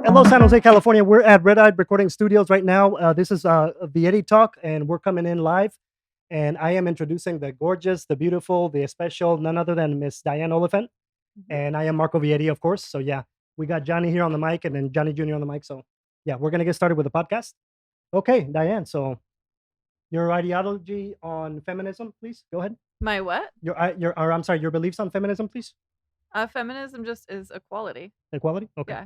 Hello, San Jose, California. We're at Red Eye Recording Studios right now. This is Vietti Talk, and we're coming in live. And I am introducing the gorgeous, the beautiful, the special, none other than Miss Diane Oliphant. And I am Marco Vietti, of course. So yeah, we got Johnny here on the mic and then Johnny Jr. on the mic. So yeah, we're going to get started with the podcast. Okay, Diane, so your ideology on feminism, please, go ahead. My what? Your beliefs on feminism, please. Feminism just is equality. Equality? Okay. Yeah.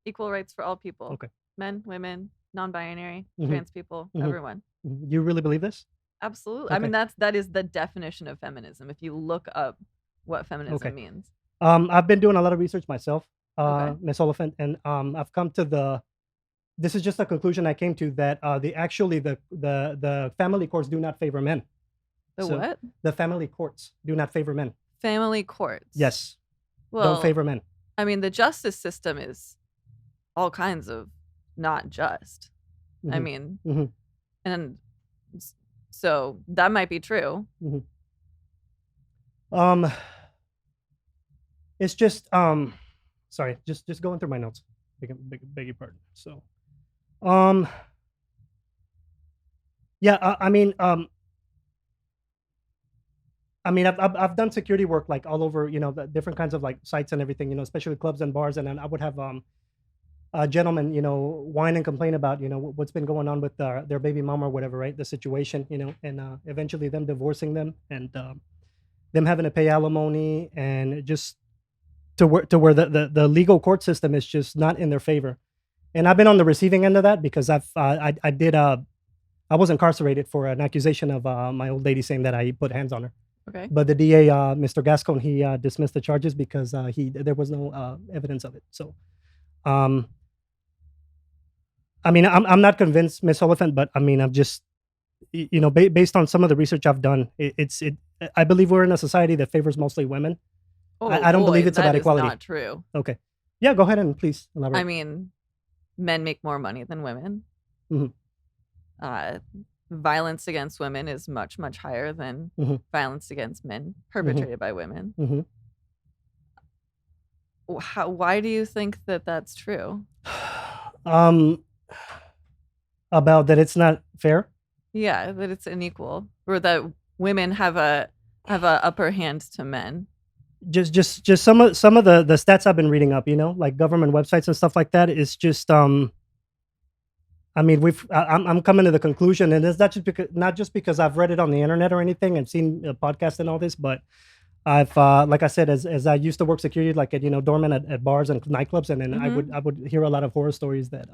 Equal rights for all people. Okay. Men, women, non-binary, Mhm. trans people, Mhm. everyone. You really believe this? Absolutely. I Okay. mean, that is the definition of feminism. If you look up what feminism Okay. means. I've been doing a lot of research myself, Okay. Miss Oliphant, and I've come to this is just a conclusion I came to that the family courts do not favor men. The So what? the family courts do not favor men. Family courts. Yes, don't Well, favor men. I mean, the justice system is all kinds of not just. I Mhm, mean, mhm, and so that might be true. mhm. Um, it's just sorry, just going through my notes. Beg your pardon. So, um, yeah, I've done security work like all over, the different kinds of like sites and everything, especially clubs and bars, and then I would have gentlemen, whine and complain about, what's been going on with their baby mama or whatever, right? The situation, and eventually them divorcing them and them having to pay alimony and just to where the legal court system is just not in their favor. And I've been on the receiving end of that because I was incarcerated for an accusation of my old lady saying that I put hands on her. Okay. But the DA, Mr. Gascon, he dismissed the charges because there was no evidence of it. So, um, I mean, I'm not convinced, Miss Oliphant, but I mean, I'm just, based on some of the research I've done, I believe we're in a society that favors mostly women. Oh, I don't believe it's that about is equality. not true. Okay, yeah, go ahead and please elaborate. I mean, men make more money than women. Mhm. Violence against women is much, much higher than Mhm. violence against men perpetrated by women. Mhm. Why do you think that that's true? About that it's not fair. Yeah, that it's unequal, or that women have a upper hand to men. Just some of the stats I've been reading up, like government websites and stuff like that. Is just I mean, I'm coming to the conclusion, and it's not just because I've read it on the internet or anything and seen a podcast and all this, but I've like I said, as I used to work security, like at doorman at bars and nightclubs, and then Mhm. I would hear a lot of horror stories that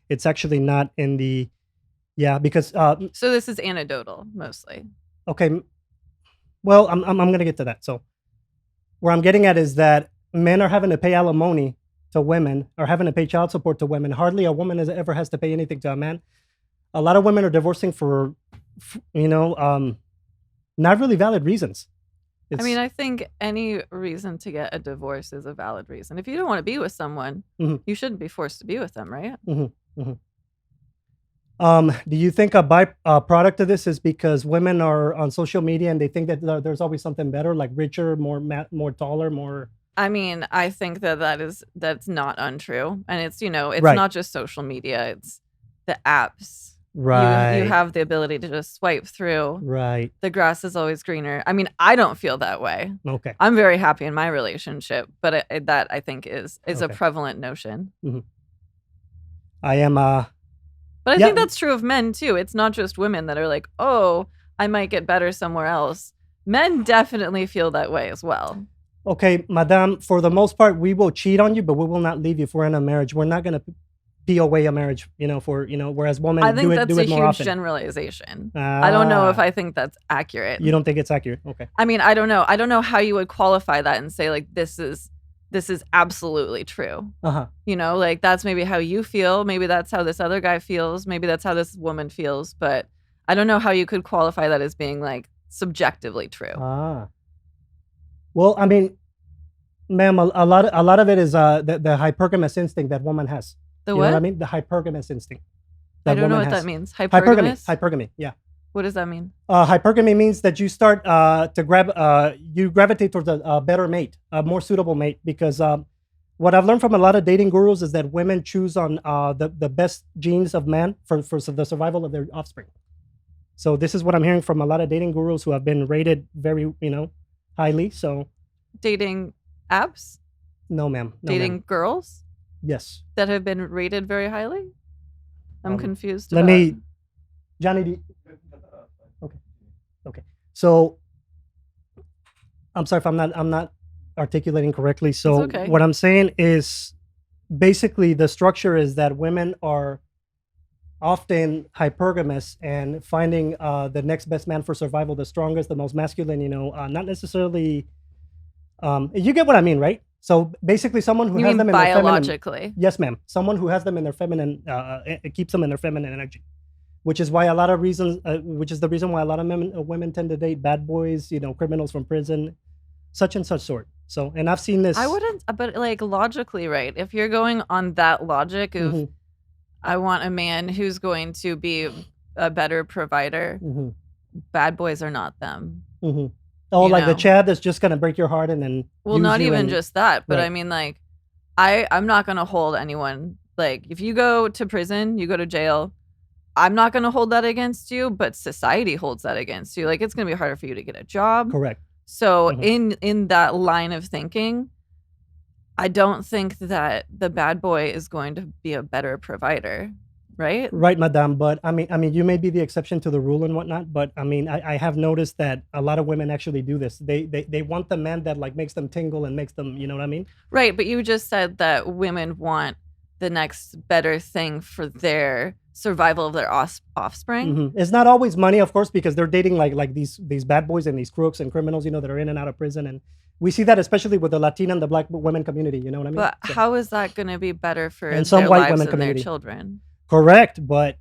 it's actually not in the because So this is anecdotal mostly. okay, well I'm gonna get to that. So where I'm getting at is that men are having to pay alimony to women or having to pay child support to women. Hardly a woman ever has to pay anything to a man. A lot of women are divorcing for not really valid reasons. I mean, I think any reason to get a divorce is a valid reason. If you don't want to be with someone, Mhm. you shouldn't be forced to be with them, right? Do you think a byproduct of this is because women are on social media and they think that there's always something better, like richer, more taller, more? I mean, I think that's not untrue, and it's it's Right. not just social media; it's the apps. Right. You have the ability to just swipe through. Right. The grass is always greener. I mean, I don't feel that way. Okay. I'm very happy in my relationship, but that I think is a Okay. prevalent notion. I am. But I Yeah. think that's true of men too. It's not just women that are like, oh, I might get better somewhere else. Men definitely feel that way as well. Okay, madame. For the most part, we will cheat on you, but we will not leave you if we're in a marriage. We're not gonna POA a marriage, whereas women I think do that's it a more huge often. generalization. I don't know if I think that's accurate. You don't think it's accurate? Okay. I mean, I don't know. I don't know how you would qualify that and say like this is this is absolutely true. Uh-huh. You know, like that's maybe how you feel. Maybe that's how this other guy feels. Maybe that's how this woman feels. But I don't know how you could qualify that as being like subjectively true. Ah. Well, I mean, ma'am, a lot of it is the hypergamous instinct that woman has. The You what? know what I mean? The hypergamous instinct. I don't know woman what has. that means. Hypergamy. Hypergamous? Hypergamy. Yeah. What does that mean? Hypergamy means that you start you gravitate towards a better mate, a more suitable mate. Because what I've learned from a lot of dating gurus is that women choose on the best genes of man for the survival of their offspring. So this is what I'm hearing from a lot of dating gurus who have been rated very, highly. So Dating apps? no, ma'am. No, Dating ma'am. girls Yes. that have been rated very highly? I'm confused. Let me, Johnny. Okay. So I'm sorry if I'm not articulating correctly. So It's okay. what I'm saying is basically the structure is that women are often hypergamous and finding the next best man for survival, the strongest, the most masculine, not necessarily you get what I mean, right? So basically someone who You has mean them in their feminine. biologically? Yes, ma'am. Someone who has them in their feminine, it keeps them in their feminine energy, which is why a lot of reasons, which is the reason why a lot of women tend to date bad boys, criminals from prison, such and such sort. So, and I've seen this. I wouldn't, but like logically, right? If you're going on that logic of, Mhm. I want a man who's going to be a better provider, Mhm. bad boys are not them. Mhm. Oh, You like the know? Chad that's just gonna break your heart and then Well, use not you even and- just that, but right. I mean, like, I'm not gonna hold anyone. Like, if you go to prison, you go to jail. I'm not gonna hold that against you, but society holds that against you. Like, it's gonna be harder for you to get a job. Correct. So Mhm. in that line of thinking, I don't think that the bad boy is going to be a better provider, right? Right, madame. But I mean, you may be the exception to the rule and whatnot. But I mean, I have noticed that a lot of women actually do this. They want the man that like makes them tingle and makes them, you know what I mean? Right, but you just said that women want the next better thing for their survival of their offspring. Mhm. It's not always money, of course, because they're dating like these bad boys and these crooks and criminals, that are in and out of prison, and we see that especially with the Latina and the Black women community. You know what I mean? But So- how is that going to be better for And some their white lives women and community. their children? Correct, but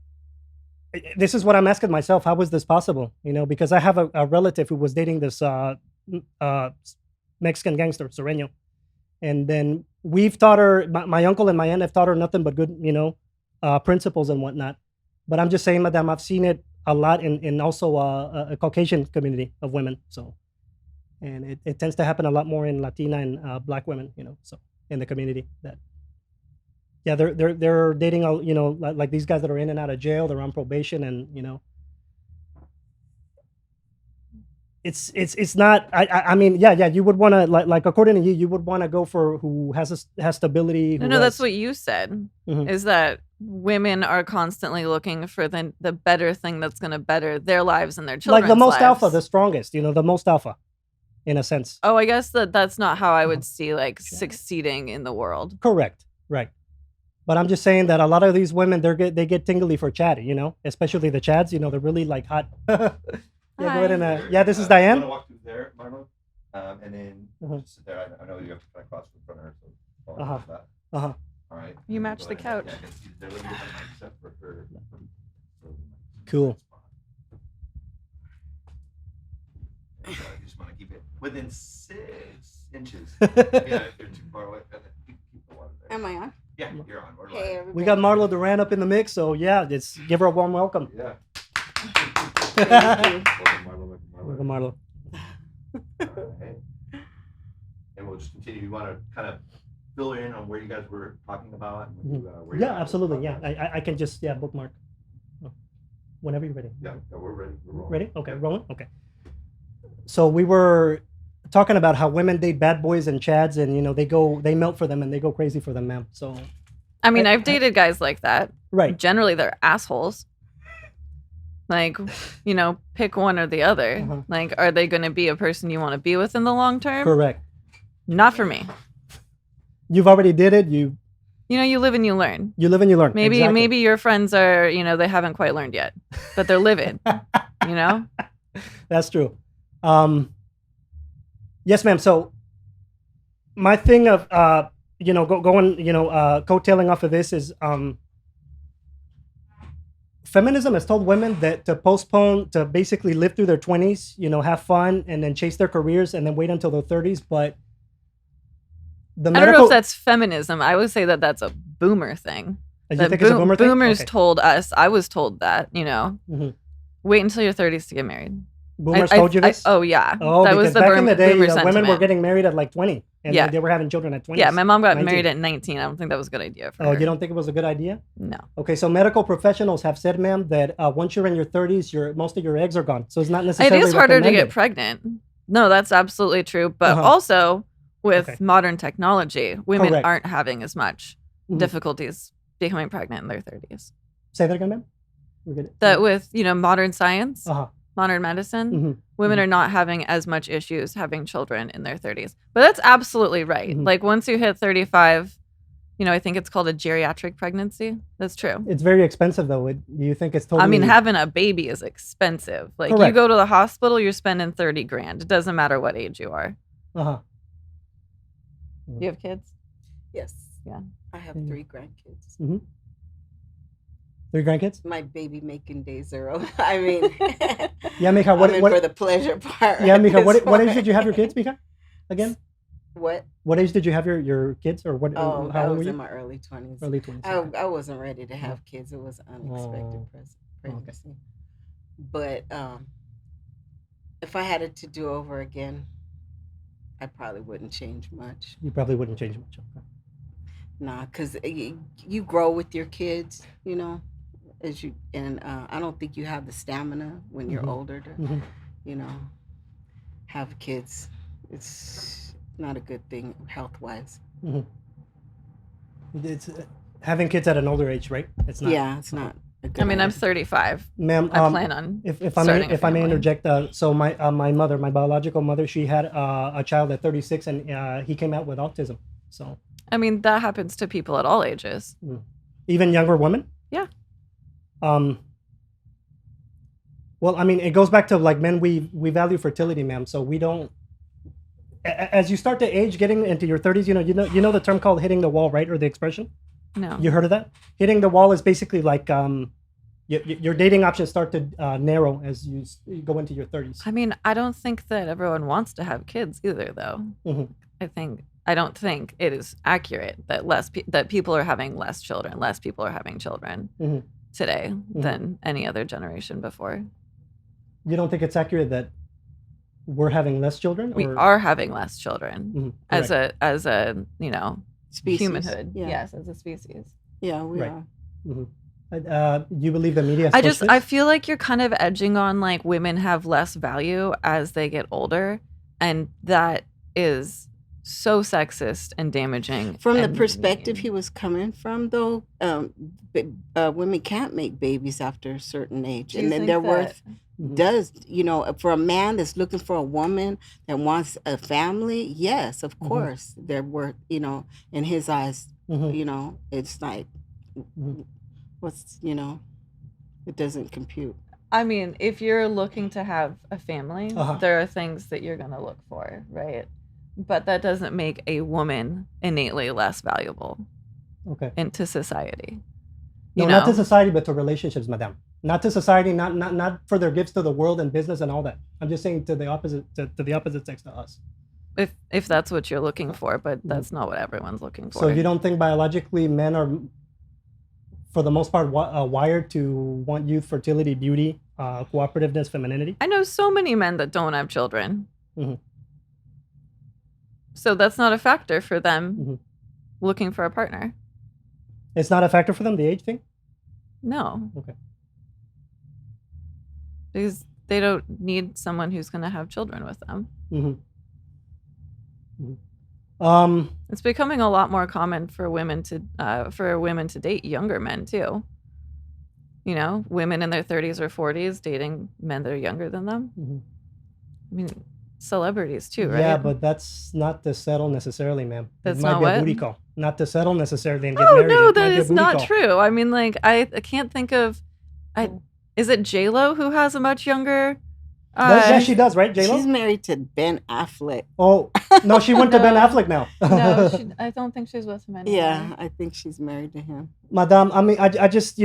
this is what I'm asking myself: how was this possible? Because I have a relative who was dating this Mexican gangster, Sereno, and then we've taught her. My uncle and my aunt have taught her nothing but good, principles and whatnot. But I'm just saying, madam, I've seen it a lot in also a Caucasian community of women. So, and it tends to happen a lot more in Latina and Black women, so in the community that. Yeah, they're dating all, like these guys that are in and out of jail. They're on probation, and it's not. I mean, yeah. You would want to like according to you would want to go for who has stability. No, that's what you said. Mhm. Is that women are constantly looking for the better thing that's going to better their lives and their children's like the most lives. alpha, the strongest. The most alpha, in a sense. Oh, I guess that's not how I would see like succeeding in the world. Correct. Right. But I'm just saying that a lot of these women, they get tingly for Chad, especially the Chads, they're really like hot. Yeah, go ahead and, yeah, this is Diane. I'm gonna walk through there, Marlo, and then just sit there. I know you have to kind of cross in front of her, so follow that. Uh-huh. All right. You match the couch. Yeah, I can see they're looking at my except for her. Cool. I just want to keep it within 6 inches. Yeah, if you're too far away, keep the water there. Am I on? Yeah, you're on. We're Hey, live. everybody. We got Marlo Duran up in the mix, so yeah, just give her a warm welcome. Yeah. Thank you. Welcome, Marlo. Alright. And we'll just continue. You want to kind of fill in on where you guys were talking about? And, where Yeah, you're at absolutely. with Yeah, the podcast? I can just bookmark. Whenever you're ready. Yeah, we're ready. We're rolling. Ready? Okay, rolling. Okay. So we were talking about how women date bad boys and Chads, and they melt for them and they go crazy for them, ma'am. So I mean, I've dated guys like that. right. Generally, they're assholes. Like, pick one or the other. Uh-huh. Like, are they going to be a person you want to be with in the long term? Correct. Not for me. You've already did it. You You live and you learn. live and you learn. Maybe Exactly. maybe your friends are, they haven't quite learned yet, but they're living. That's true. Yes, ma'am. So my thing of going coattailing off of this is feminism has told women that to postpone, to basically live through their 20s, have fun and then chase their careers and then wait until their 30s. But I don't know if that's feminism. I would say that that's a boomer thing. You think it's a boomer thing? Boomers Okay. told us. I was told that, Mhm. wait until your 30s to get married. Boomers told you this? Oh, yeah. Oh, that because was the back in the day, boomer women sentiment. were getting married at like 20, and Yeah. they were having children at 20. Yeah, my mom got 19. married at 19. I don't think that was a good idea for Oh, her. you don't think it was a good idea? No. Okay, so medical professionals have said, ma'am, that once you're in your 30s, most of your eggs are gone. So it's not I necessarily think it's harder to get recommended. pregnant. No, that's absolutely true. But Uh-huh. also, with Okay. modern technology, women Correct. aren't having as much Mhm. difficulties becoming pregnant in their 30s. Say that again, ma'am? We're good. That with, modern science, Uh-huh. modern medicine, Mhm. women Mhm. are not having as much issues having children in their 30s. But that's absolutely right. Mhm. Like once you hit 35, I think it's called a geriatric pregnancy. That's true. It's very expensive, though. Do you think it's totally... I mean, having a baby is expensive. Like you Correct. go to the hospital, you're spending 30 grand. It doesn't matter what age you are. Uh-huh. You have kids? Yes. Yeah. I have Mhm. 3 grandkids. 3 grandkids? My baby making day 0. I mean, Yeah, Mika, I'm in for the pleasure part. Yeah, Mika, at what this age did you have your point. kids, Mika? Again? What? What age did you have your kids, or what? Oh, how I old were was you? in my early 20s. Early 20s. Okay. I wasn't ready to have kids. It was unexpected Oh. pregnancy. But if I had it to do over again, I probably wouldn't change much. You probably wouldn't change much. Okay. Nah, because you grow with your kids, as you, and I don't think you have the stamina when you're Mhm. older to, Mhm. have kids. It's not a good thing health wise. It's having kids at an older age, right? It's not. Yeah, it's not a good I mean, I'm idea. 35. Ma'am, I plan on if I starting may, a if I may family. interject, so my mother, my biological mother, she had a child at 36, and he came out with autism. So I mean, that happens to people at all ages. even younger women. Yeah. Well, I mean, it goes back to like men. We value fertility, ma'am. So we don't. As you start to age, getting into your 30s, you know the term called hitting the wall, right? Or the expression. No. You heard of that? Hitting the wall is basically like your dating options start to narrow as you go into your 30s. I mean, I don't think that everyone wants to have kids either, though. Mhm. I don't think it is accurate that that people are having less children. Less people are having children Mhm. today than any other generation before. You don't think it's accurate that we're having less children? We or? are having less children Mhm, as correct. a Species. humanhood. Yeah. Yes, as a species. Yeah, we Right. are. You believe the media? I feel like you're kind of edging on like women have less value as they get older, and that is so sexist and damaging. From the and perspective mean. he was coming from, though, women can't make babies after a certain age, Do you and then think their that- worth Mhm. does. For a man that's looking for a woman that wants a family, yes, of course, their worth. In his eyes, Mhm. it's like, Mhm. it doesn't compute. I mean, if you're looking to have a family, Uh-huh. there are things that you're going to look for, right? But that doesn't make a woman innately less valuable Okay. into society. No, not to society, but to relationships, madame. Not to society, not for their gifts to the world and business and all that. I'm just saying to the opposite, to the opposite sex, to us. if that's what you're looking for, but that's not what everyone's looking for. So you don't think biologically men are, for the most part, wired to want youth, fertility, beauty, cooperativeness, femininity? I know so many men that don't have children. Mhm. So that's not a factor for them Mhm. looking for a partner. It's not a factor for them, the age thing? No. Okay. Because they don't need someone who's going to have children with them. It's becoming a lot more common for women to date younger men too. Women in their 30s or 40s dating men that are younger than them. I mean, celebrities too, right? Yeah, but that's not to settle necessarily, ma'am. That's it might not be what? a booty call. Not to settle necessarily and get Oh married. no, It might that be a is booty not call. true. I mean, like I can't think of. Is it J-Lo who has a much younger Yeah, she does, right, She's J-Lo? married to Ben Affleck. Oh, no, she went to Ben No. Affleck now. No, I don't think she's with him anymore. Yeah, I think she's married to him. Madame, I mean, I just,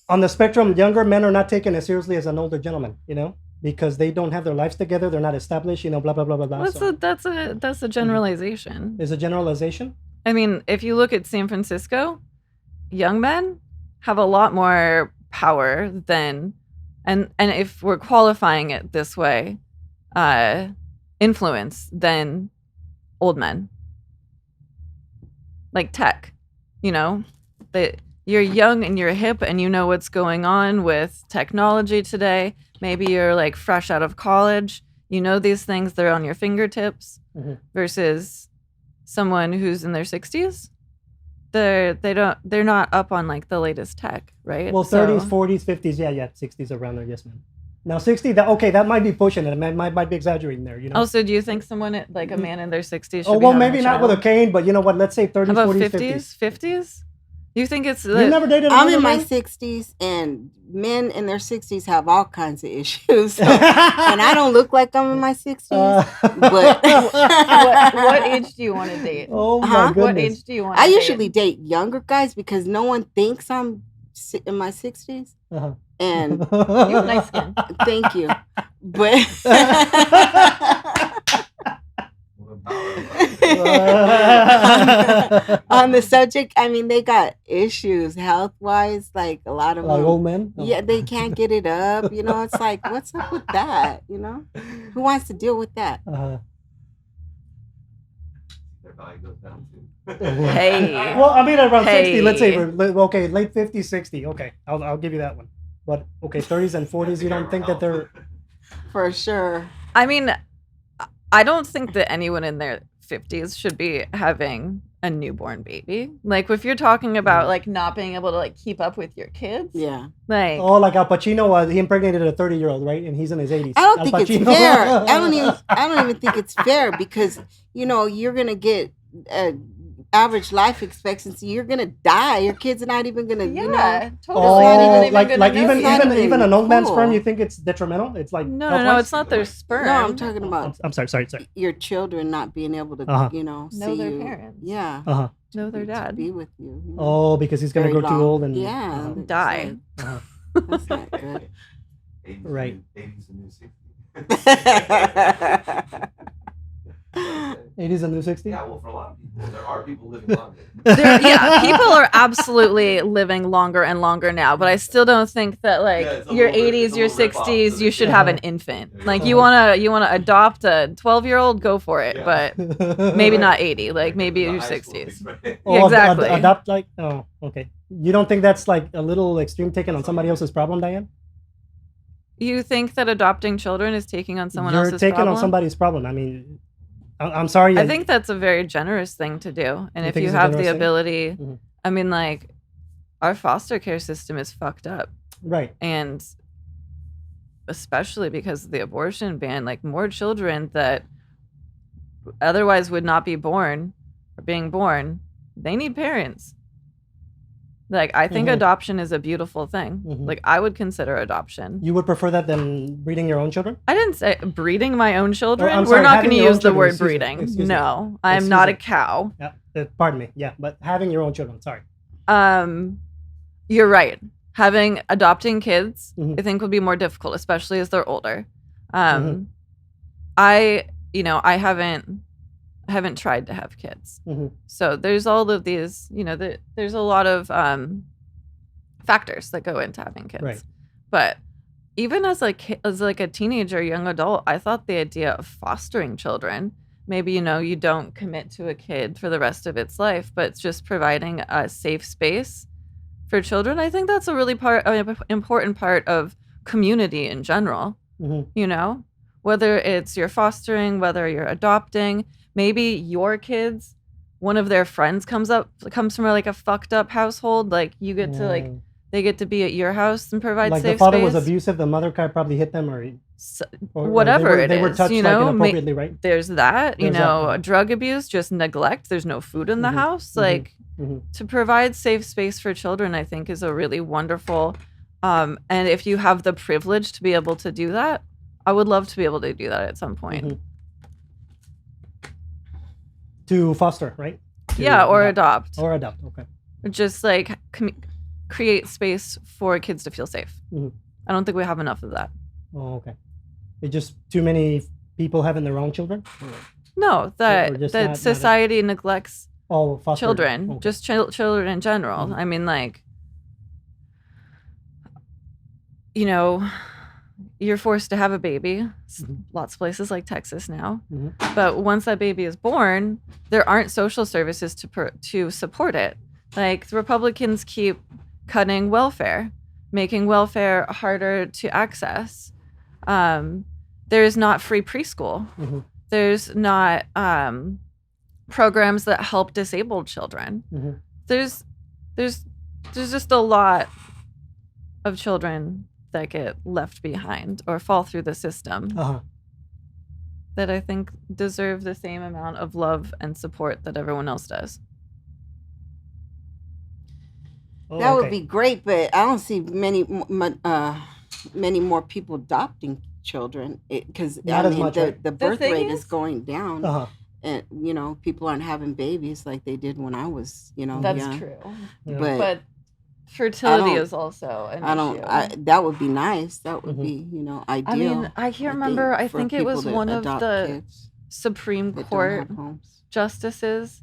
on the spectrum, younger men are not taken as seriously as an older gentleman, because they don't have their lives together. They're not established, blah, blah, blah, blah, blah. That's a generalization. Is a generalization? I mean, if you look at San Francisco, young men have a lot more power than, and if we're qualifying it this way, influence than old men. Like tech, that you're young and you're hip and you know what's going on with technology today. Maybe you're like fresh out of college. You know these things, they're on your fingertips, versus someone who's in their 60s. They're not up on like the latest tech, right? Well, 30s, 40s, 50s, yeah, 60s around there, yes, ma'am. Now 60, that might be pushing it. Might be exaggerating there, Also, do you think someone like a man in their 60s should Oh, be well, having maybe a not with a child? cane, but you know what? Let's say 30s, How about 40s, 50s? 50s? You think it's You never dated I'm another in my man? 60s, and men in their 60s have all kinds of issues. So, and I don't look like I'm in my 60s. But what age do you want to date? Oh my Huh? goodness. What age do you want? I to usually date younger guys because no one thinks I'm in my 60s. Uh-huh. And You have nice skin. thank you. But on the subject, I mean, they got issues health-wise, like a lot of Like them. old men? Oh. Yeah, they can't get it up. It's like, what's up with that? Who wants to deal with that? Uh-huh. Their value goes down too. Hey. Well, I mean, around 60, let's say, Hey. okay, late 50s, 60. Okay, I'll give you that one. But, okay, 30s and 40s, you don't think that they're... For sure. I mean, I don't think that anyone in their 50s should be having a newborn baby. Like, if you're talking about like not being able to like keep up with your kids, Yeah. like Oh, like Al Pacino, he impregnated a 30-year-old, right? And he's in his 80s. I don't Al think it's Pacino. fair. I don't even think it's fair because you're gonna get average life expectancy. You're gonna die. Your kid's not even gonna. yeah, totally. Oh, Not even like gonna like know even yet. Not even even even an old man's cool. sperm, you think it's detrimental? It's like No, health-wise? it's not their sperm. No, I'm talking about I'm sorry. your children not being able to, Uh-huh. see Know their you. parents. Yeah. Uh-huh. Know their To dad. be with you. Oh, because he's gonna Very grow too long. old and Yeah. it's Die. Uh-huh. like, that's not good. 80s Right. 80s and new 60s. 80s and new 60s. Yeah, well, for a lot of people, there are people living longer. People are absolutely living longer and longer now, but I still don't think that like Yeah, it's a your little bit- 80s, it's a your little rip-off, 60s, so you they should can't- have an infant. Yeah. Like you wanna adopt a 12-year-old, go for it, Yeah. but maybe not 80. Like maybe The your high school 60s. age, right? Yeah, exactly. Adopt like okay. You don't think that's like a little extreme taking on somebody else's problem, Diane? You think that adopting children is taking on someone You're else's taking problem? on somebody's problem. I mean, I'm sorry. I think that's a very generous thing to do. And You if think you it's a have generous the thing? ability, Mhm. I mean, like, our foster care system is fucked up. right. And especially because of the abortion ban, like, more children that otherwise would not be born or being born, they need parents. Like, I think Mhm. adoption is a beautiful thing. Mhm. Like, I would consider adoption. You would prefer that than breeding your own children? I didn't say breeding my own children. I'm We're sorry, not having going to your own use the children, word excuse me, breeding. excuse me. No, I am Excuse not me. a cow. Yeah. Pardon me. Yeah, but having your own children. Sorry. You're right. Adopting kids, Mhm. I think would be more difficult, especially as they're older. Mhm. I haven't tried to have kids. Mhm. So there's all of these, there's a lot of factors that go into having kids. Right. But even as a teenager, young adult, I thought the idea of fostering children, maybe you don't commit to a kid for the rest of its life, but it's just providing a safe space for children. I think that's a really important part of community in general. Mhm. Whether it's you're fostering, whether you're adopting, maybe your kids, one of their friends comes from like a fucked up household, like you get to like Yeah. they get to be at your house and provide Like safe the father space. was abusive, the mother guy probably hit them, or Whatever they were it is, touched like inappropriately, right? There's that, There's that. drug abuse, just neglect. There's no food in the Mhm. house. Mhm. Like Mhm. to provide safe space for children, I think is a really wonderful. And if you have the privilege to be able to do that, I would love to be able to do that at some point. Mhm. To foster, right? Yeah, or adopt. Or adopt. Okay. Just like create space for kids to feel safe. Mhm. I don't think we have enough of that. Oh, okay. It's just too many people having their own children. No, that just that not society neglects Oh, foster children, Okay. just children in general. Mhm. I mean, like, you know, you're forced to have a baby. Lots of places like Texas now. But once that baby is born, there aren't social services to support it. Like, the Republicans keep cutting welfare, making welfare harder to access. There's not free preschool. There's not programs that help disabled children. There's just a lot of children that get left behind or fall through the system that I think deserve the same amount of love and support that everyone else does. That would be great, but I don't see many more people adopting children because Not as much, right? the birth thing rate is- is going down. And people aren't having babies like they did when I was That's young. true. Yeah. But fertility don't- is also an I don't. issue. That would be nice. That would be ideal. I mean, I can't remember. I for think it was people to one of adopt the kids Supreme that don't Court have homes. justices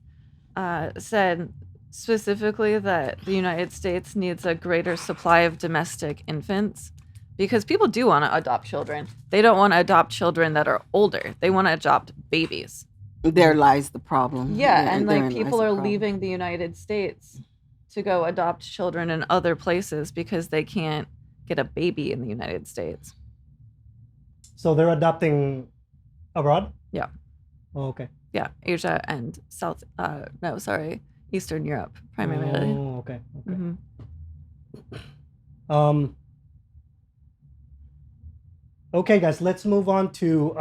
said specifically that the United States needs a greater supply of domestic infants because people do want to adopt children. They don't want to adopt children that are older. They want to adopt babies. There lies the problem. Yeah, and therein like lies people the are problem. leaving the United States to go adopt children in other places because they can't get a baby in the United States. So they're adopting abroad? Yeah. Oh, okay. Yeah, Asia and Eastern Europe primarily. Oh, okay. Okay. Mhm. Okay, guys, let's move on to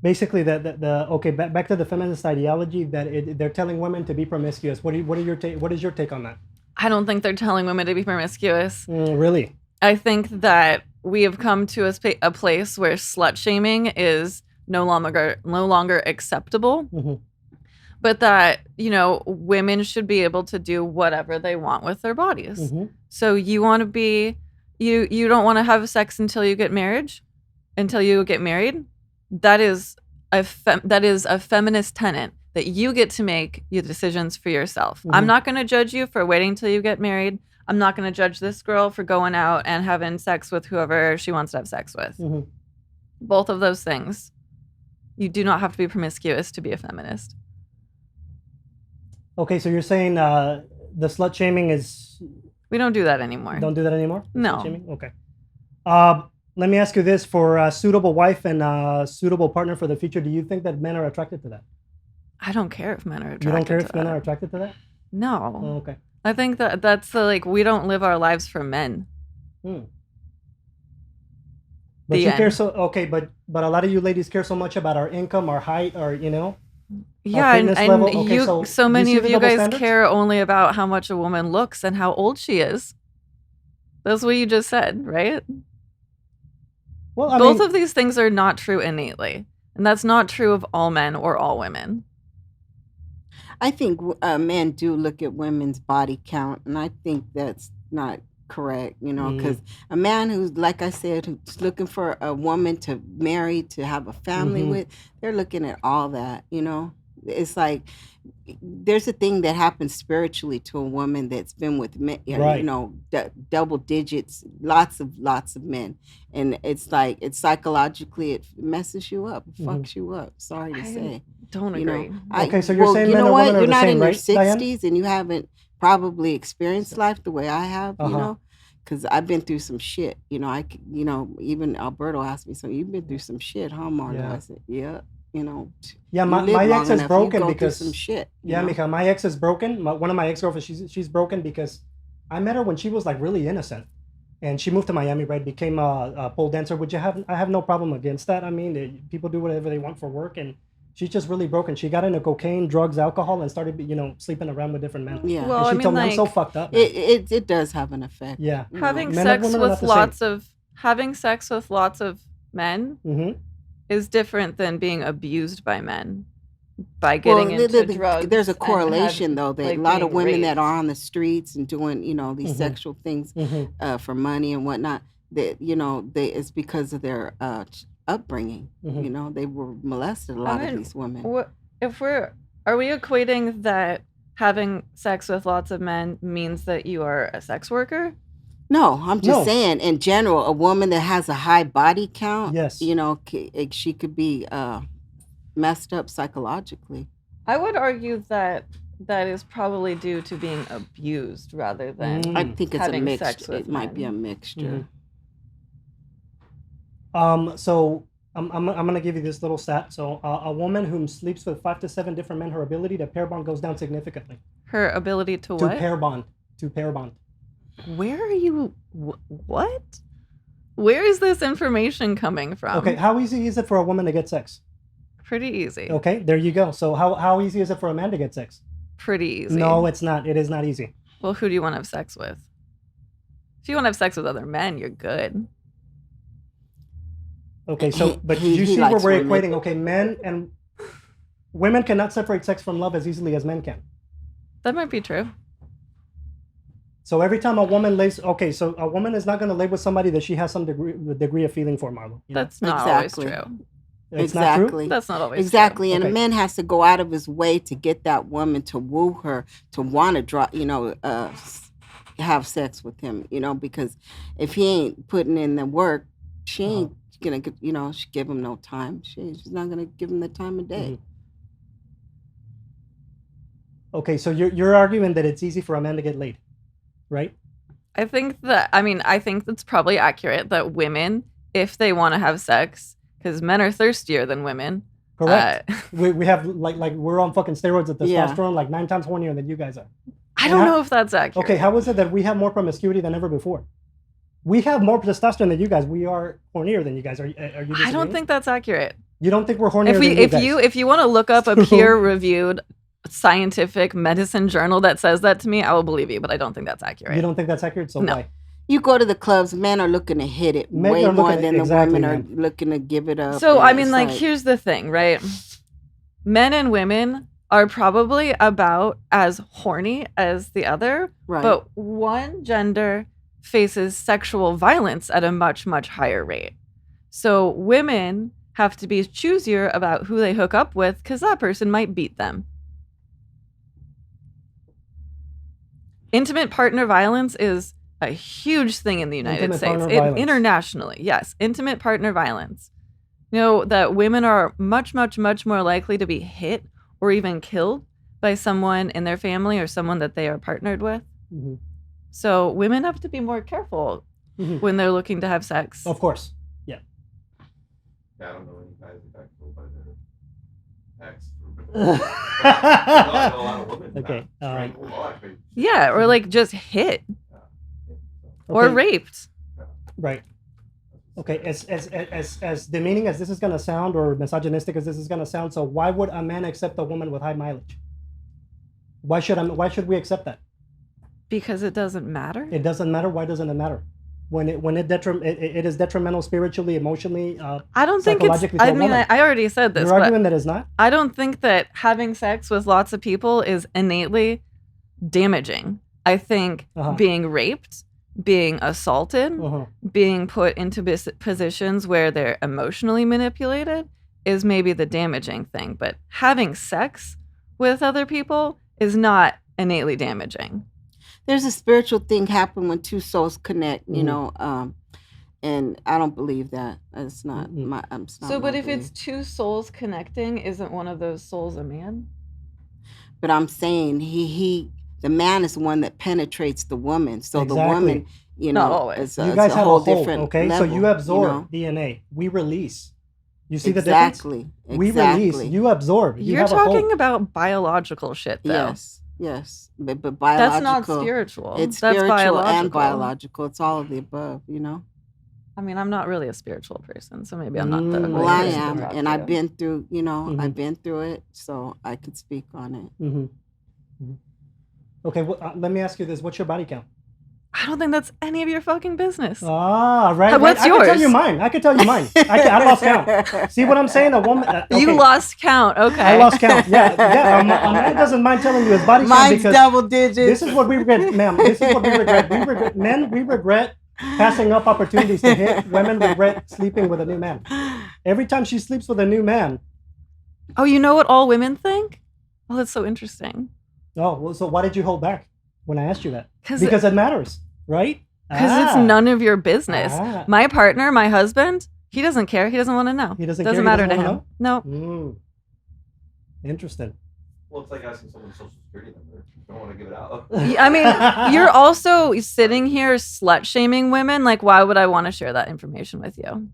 basically back to the feminist ideology that they're telling women to be promiscuous. What is your take on that? I don't think they're telling women to be promiscuous. Really? I think that we have come to a place where slut shaming is no longer acceptable. But that, women should be able to do whatever they want with their bodies. So you want to be, you don't want to have sex until you get married. That is a feminist tenet that you get to make your decisions for yourself. I'm not going to judge you for waiting till you get married. I'm not going to judge this girl for going out and having sex with whoever she wants to have sex with. Both of those things. You do not have to be promiscuous to be a feminist. Okay, so you're saying the slut shaming is... We don't do that anymore. Don't do that anymore? No. Slut shaming? Okay. Let me ask you this. For a suitable wife and a suitable partner for the future, do you think that men are attracted to that? I don't care if men are attracted to that. You don't care if men are attracted to that? No. Oh, okay. I think that's we don't live our lives for men. But The you care end. but a lot of you ladies care so much about our income, our height, our Yeah, fitness and level. Okay, so do many see of the you double guys standards? care only about how much a woman looks and how old she is. That's what you just said, right? Well, I Both mean, of these things are not true innately. And that's not true of all men or all women. I think men do look at women's body count, and I think that's not correct, because a man who's, like I said, who's looking for a woman to marry, to have a family with, they're looking at all that, It's like there's a thing that happens spiritually to a woman that's been with men, Right. double digits, lots of men, and it's like psychologically it messes you up, it fucks you up. Sorry to say. Don't You know, agree. Okay, so you're saying you men know and what? women are You're the not same, in your right, Diane? 60s and you haven't probably experienced life the way I have, Uh-huh. because I've been through some shit. Even Alberto asked me, so you've been through some shit, huh, Marlo? Yeah. I said, yeah. Yeah, you my live long ex is enough, you broken go through because some shit. yeah, Mika, my ex is broken. One of my ex-girlfriends, she's broken because I met her when she was like really innocent, and she moved to Miami, right? Became a pole dancer, which I have no problem against that. I mean, people do whatever they want for work, and She's just really broken. She got into cocaine, drugs, alcohol, and started, sleeping around with different men. Yeah. Well, And I she mean, told me, I'm so like, fucked up. Man. It does have an effect. Yeah. you know. having Men and sex women are not with the lots of men Mm-hmm. is different than being abused by men by Well, getting into drugs. there's a and correlation though that like, a lot of being women that raped. are on the streets and doing these Mhm. sexual things Mm-hmm. for money and whatnot, that it's because of their upbringing. Mhm. They were molested. A I lot mean, of these women. are we equating that having sex with lots of men means that you are a sex worker? No, I'm just No. saying in general, a woman that has a high body count, Yes. she could be messed up psychologically. I would argue that is probably due to being abused rather than I think it's a having mix. sex with It might be a men. mixture. So I'm gonna give you this little stat. So a woman who sleeps with 5 to 7 different men, her ability to pair bond goes down significantly. Her ability to To what? pair bond. To pair bond. Where are you? What? Where is this information coming from? Okay, how easy is it for a woman to get sex? Pretty easy. Okay, there you go. So how easy is it for a man to get sex? Pretty easy. No, it's not. It is not easy. Well, who do you want to have sex with? If you want to have sex with other men, you're good. Okay, so but He you see where likes we're women. equating? Okay, men and women cannot separate sex from love as easily as men can. That might be true. So every time a woman lays, okay, so a woman is not going to lay with somebody that she has some degree of feeling for, Marlo. You know? That's not Exactly. always true. It's not true? Exactly. That's not always Exactly, and Okay. a man has to go out of his way to get that woman to woo her, to want to have sex with him. Because if he ain't putting in the work, she ain't gonna she give him no time. She's not gonna give him the time of day. Okay, so you're arguing that it's easy for a man to get laid, right? I think that's probably accurate that women, if they want to have sex, because men are thirstier than women. Correct. We have like we're on fucking steroids of Yeah. testosterone, like 9 times hornier than you guys are. I don't know if that's accurate. Okay, how is it that we have more promiscuity than ever before? We have more testosterone than you guys. We are hornier than you guys. Are you? I don't disagreeing? think that's accurate. You don't think we're hornier than you guys? If you want to look up a peer-reviewed scientific medicine journal that says that to me, I will believe you, but I don't think that's accurate. You don't think that's accurate? So No. why? You go to the clubs, men are looking to hit it Men way are more looking- than the exactly, women are man. looking to give it up. So, and I mean, it's like, here's the thing, right? Men and women are probably about as horny as the other, right. but one gender faces sexual violence at a much, much higher rate. So women have to be choosier about who they hook up with because that person might beat them. Intimate partner violence is a huge thing in the United Intimate States. partner violence. Internationally, yes. Intimate partner violence. You know, that women are much, much, much more likely to be hit or even killed by someone in their family or someone that they are partnered with. Mhm. So women have to be more careful Mhm. when they're looking to have sex. Of course. Yeah, I don't know any guys that got killed by their ex. I know a lot of women that Okay, strangled a lot. Yeah, or like just hit or Okay, raped. Right. Okay, as demeaning as this is gonna sound, or misogynistic as this is gonna sound, so why would a man accept a woman with high mileage? Why should we accept that? Because it doesn't matter. It doesn't matter. Why doesn't it matter? When it is detrimental spiritually, emotionally. I don't think it's. psychologically to I a mean, woman. I already said this, You're but arguing that it's not. I don't think that having sex with lots of people is innately damaging. I think being raped, being assaulted, being put into positions where they're emotionally manipulated is maybe the damaging thing. But having sex with other people is not innately damaging. There's a spiritual thing happen when two souls connect, and I don't believe that. It's not my. It's not So, my but if belief. it's two souls connecting, isn't one of those souls a man? But I'm saying the man is the one that penetrates the woman. So Exactly. the woman, Not always. is You is guys a have whole a whole, different okay? level, So you absorb know? DNA. We release. You see the difference? Exactly. We release. You absorb. You You're have a talking whole. about biological shit, though. Yes. But biological. That's not spiritual. It's That's spiritual biological. and biological. It's all of the above, I mean, I'm not really a spiritual person, so maybe I'm not the Mm. Well, right I person to am, talk and to. I've been through, Mhm. I've been through it, so I could speak on it. Okay, well, let me ask you this: what's your body count? I don't think that's any of your fucking business. Ah, right. What's I can tell you yours? mine. I can tell you mine. I lost count. See what I'm saying? A woman. You okay. lost count. Okay. I lost count. Yeah. A man doesn't mind telling you his body count Mine's because double digits. this is what we regret, ma'am. This is what we regret. We regret passing up opportunities to hit. Women regret sleeping with a new man. Every time she sleeps with a new man. Oh, you know what all women think? Oh, that's so interesting. Oh, well, so why did you hold back when I asked you that? 'Cause Because it matters, right? Because it's none of your business. Ah. My partner, my husband, he doesn't care. He doesn't want to know. He doesn't doesn't care, he matter doesn't to him. wanna No. Interesting. Well, it's like asking someone's social security number. You don't want to give it out. I mean, you're also sitting here slut shaming women. Like, why would I want to share that information with you?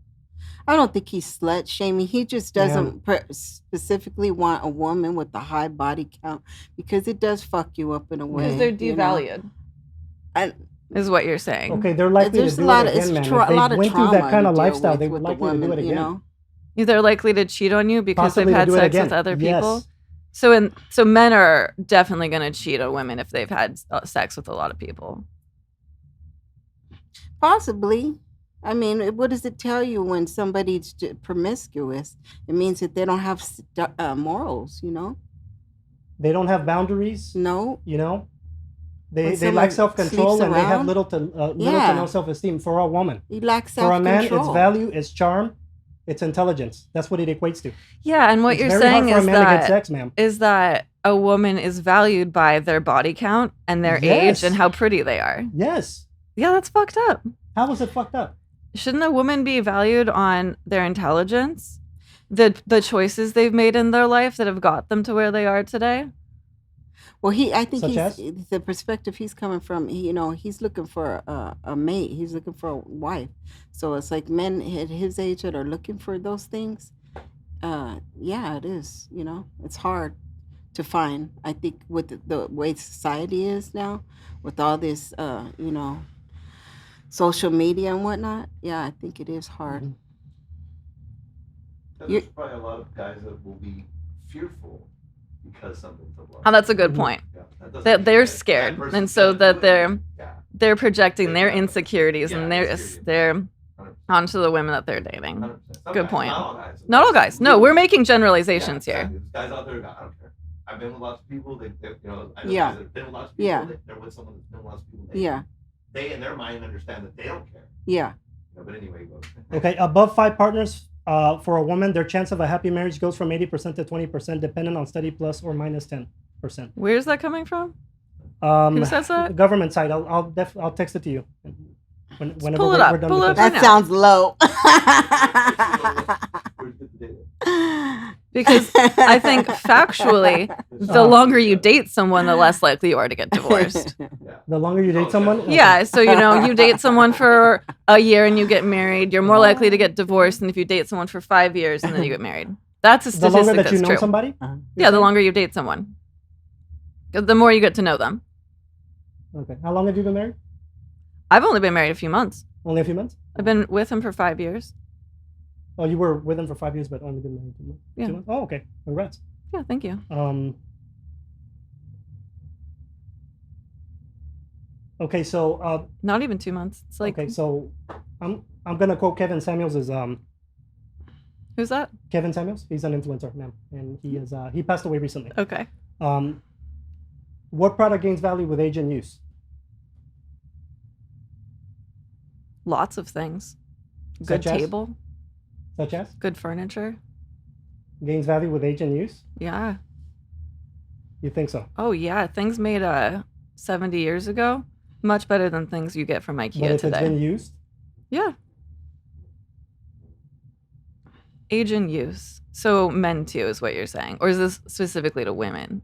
I don't think he's slut shaming. He just doesn't specifically want a woman with a high body count because it does fuck you up in a way. Because they're you know? devalued, And is what you're saying. Okay, they're likely there's to a do lot it of again, man. If a lot they of went through trauma that kind you of deal lifestyle, they with would the likely to do women, it again. They're likely to cheat on you because Possibly they've to had do it sex again. with other Yes. people. So men are definitely going to cheat on women if they've had sex with a lot of people. Possibly. I mean, what does it tell you when somebody's promiscuous? It means that they don't have morals, They don't have boundaries, No. They When lack someone self-control sleeps and they have around? little to Yeah. no self-esteem. For a woman, You lack for a man, self-control. it's value, it's charm, it's intelligence. That's what it equates to. Yeah, and what It's you're very saying hard for is a man to get that sex, ma'am. a woman is valued by their body count and their Yes. age and how pretty they are. Yes. Yeah, that's fucked up. How was it fucked up? Shouldn't a woman be valued on their intelligence, the choices they've made in their life that have got them to where they are today? Well, I think Such as? the perspective he's coming from. He's looking for a mate. He's looking for a wife. So it's like men at his age that are looking for those things. Yeah, it is. It's hard to find. I think with the way society is now, with all this, social media and whatnot. Yeah, I think it is hard. Mhm. There's probably a lot of guys that will be fearful because something's a love. Oh, that's a good Mhm. point. Yeah, that doesn't That mean they're that scared, person's and so gonna that do it. Yeah, they're projecting their Exactly. insecurities Yeah, and insecurity. they're 100%. onto the women that they're dating. 100%. Some Good guys, point. Not all guys. Not all guys. No, we're making generalizations Yeah, here. exactly. There's guys out there, I don't care. I've been with lots of people. I know Yeah. guys that have been with lots of people. Yeah. They're with someone that's been with lots of people. Yeah, They in their mind understand that they don't care. yeah. But anyway, go. Okay, above 5 partners for a woman, their chance of a happy marriage goes from 80% to 20%, dependent on study plus or minus 10%. Where's that coming from? Who says that? Government site. I'll text it to you whenever pull it we're up, done pull with it up. this. Right That now. sounds low. Where's the data? Because I think factually, the longer you date someone, the less likely you are to get divorced. Yeah. The longer you date someone, okay. Yeah, so you date someone for a year and you get married, you're more likely to get divorced than if you date someone for 5 years and then you get married. That's a The statistic longer that that's you know true. somebody. Yeah, the longer you date someone, 'cause the more you get to know them. Okay. How long have you been married? I've only been married a few months. Only a few months. I've been with him for 5 years. Oh, you were with him for 5 years, but only been married 2 months. Yeah. 2 months? Oh, okay. Congrats. Yeah, thank you. Okay, so Not even 2 months. It's like, okay, so I'm gonna quote Kevin Samuels as who's that? Kevin Samuels. He's an influencer, man, and he passed away recently. Okay. What product gains value with age and use? Lots of things. Good Such as? table, Such as good furniture. gains value with age and use? Yeah. You think so? Oh, yeah. Things made 70 years ago, much better than things you get from But IKEA if it's today. been used, Yeah. Age and use. So men too is what you're saying. Or is this specifically to women?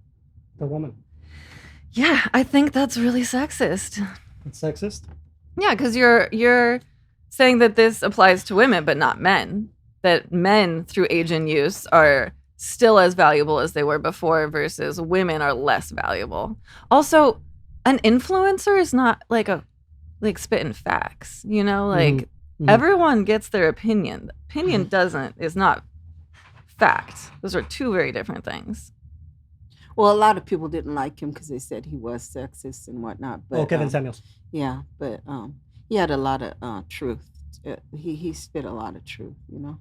the woman. Yeah, I think that's really sexist. It's sexist. Yeah, because you're saying that this applies to women, but not men. That men through age and use are still as valuable as they were before versus women are less valuable. Also, an influencer is not like spitting facts, like Mhm. Everyone gets their opinion. Opinion is not fact. Those are two very different things. Well, a lot of people didn't like him because they said he was sexist and whatnot. Oh, But Kevin Samuels. yeah, but he had a lot of truth. He spit a lot of truth, you know.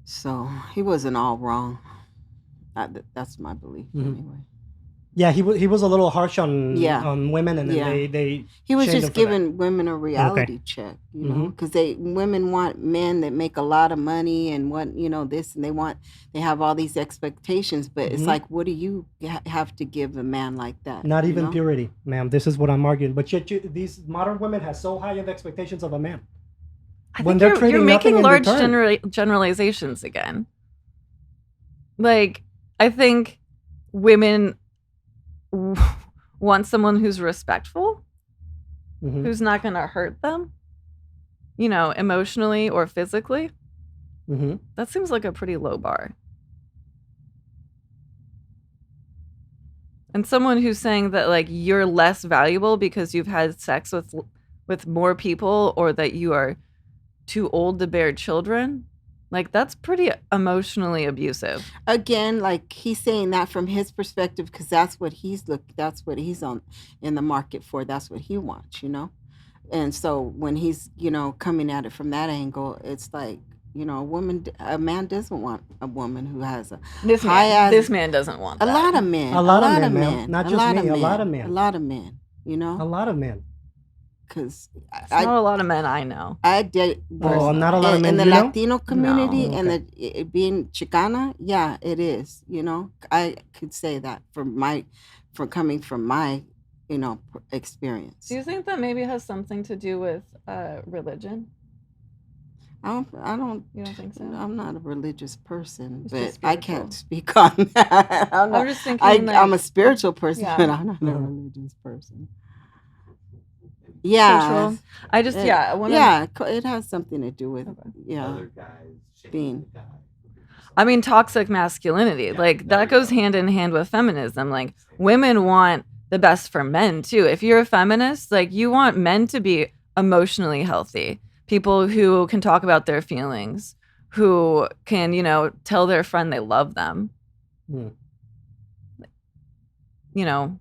So he wasn't all wrong. That's my belief anyway. Yeah, he was a little harsh on Yeah. women, and then Yeah. they He was shamed him just for that. giving women a reality check, you know, Mhm. because women want men that make a lot of money and want, you know, this, and they have all these expectations, but it's Mhm. like, what do you have to give a man like that? Not you even know? purity, ma'am. This is what I'm arguing. But yet, these modern women have so high of expectations of a man. I When think they're you're trading nothing making in large return. generalizations again. Like, I think women want someone who's respectful, Mhm. who's not going to hurt them, you know, emotionally or physically. Mhm. That seems like a pretty low bar. And someone who's saying that like you're less valuable because you've had sex with more people, or that you are too old to bear children, like that's pretty emotionally abusive. Again, like he's saying that from his perspective because that's what he's on in the market for. That's what he wants, you know. And so when he's, you know, coming at it from that angle, it's like, you know, a man doesn't want a woman who has a This man doesn't want a that. lot of men, A lot of men, ma'am. Not a just lot me, of a men, lot of men. a lot of men, you know, A lot of men. because It's not a lot of men I know. I did. Oh, not a lot of men in the you know? Latino community No. and Okay. it being Chicana, yeah, it is. You know, I could say that from coming from my, you know, experience. Do you think that maybe has something to do with religion? I don't. You don't think so? I'm not a religious person, It's but just I spiritual. can't speak on that. I'm just thinking, I'm a like- spiritual person, Yeah. but I'm not a Mhm. religious person. Yeah. Cultural. I just It, yeah. One of yeah, it has something to do with Okay. yeah. Other guys shaming Being- the guy. I mean, toxic masculinity, Yeah, like there that you goes go. hand in hand with feminism. Like women want the best for men too. If you're a feminist, like you want men to be emotionally healthy, people who can talk about their feelings, who can, you know, tell their friend they love them. Hmm. You know.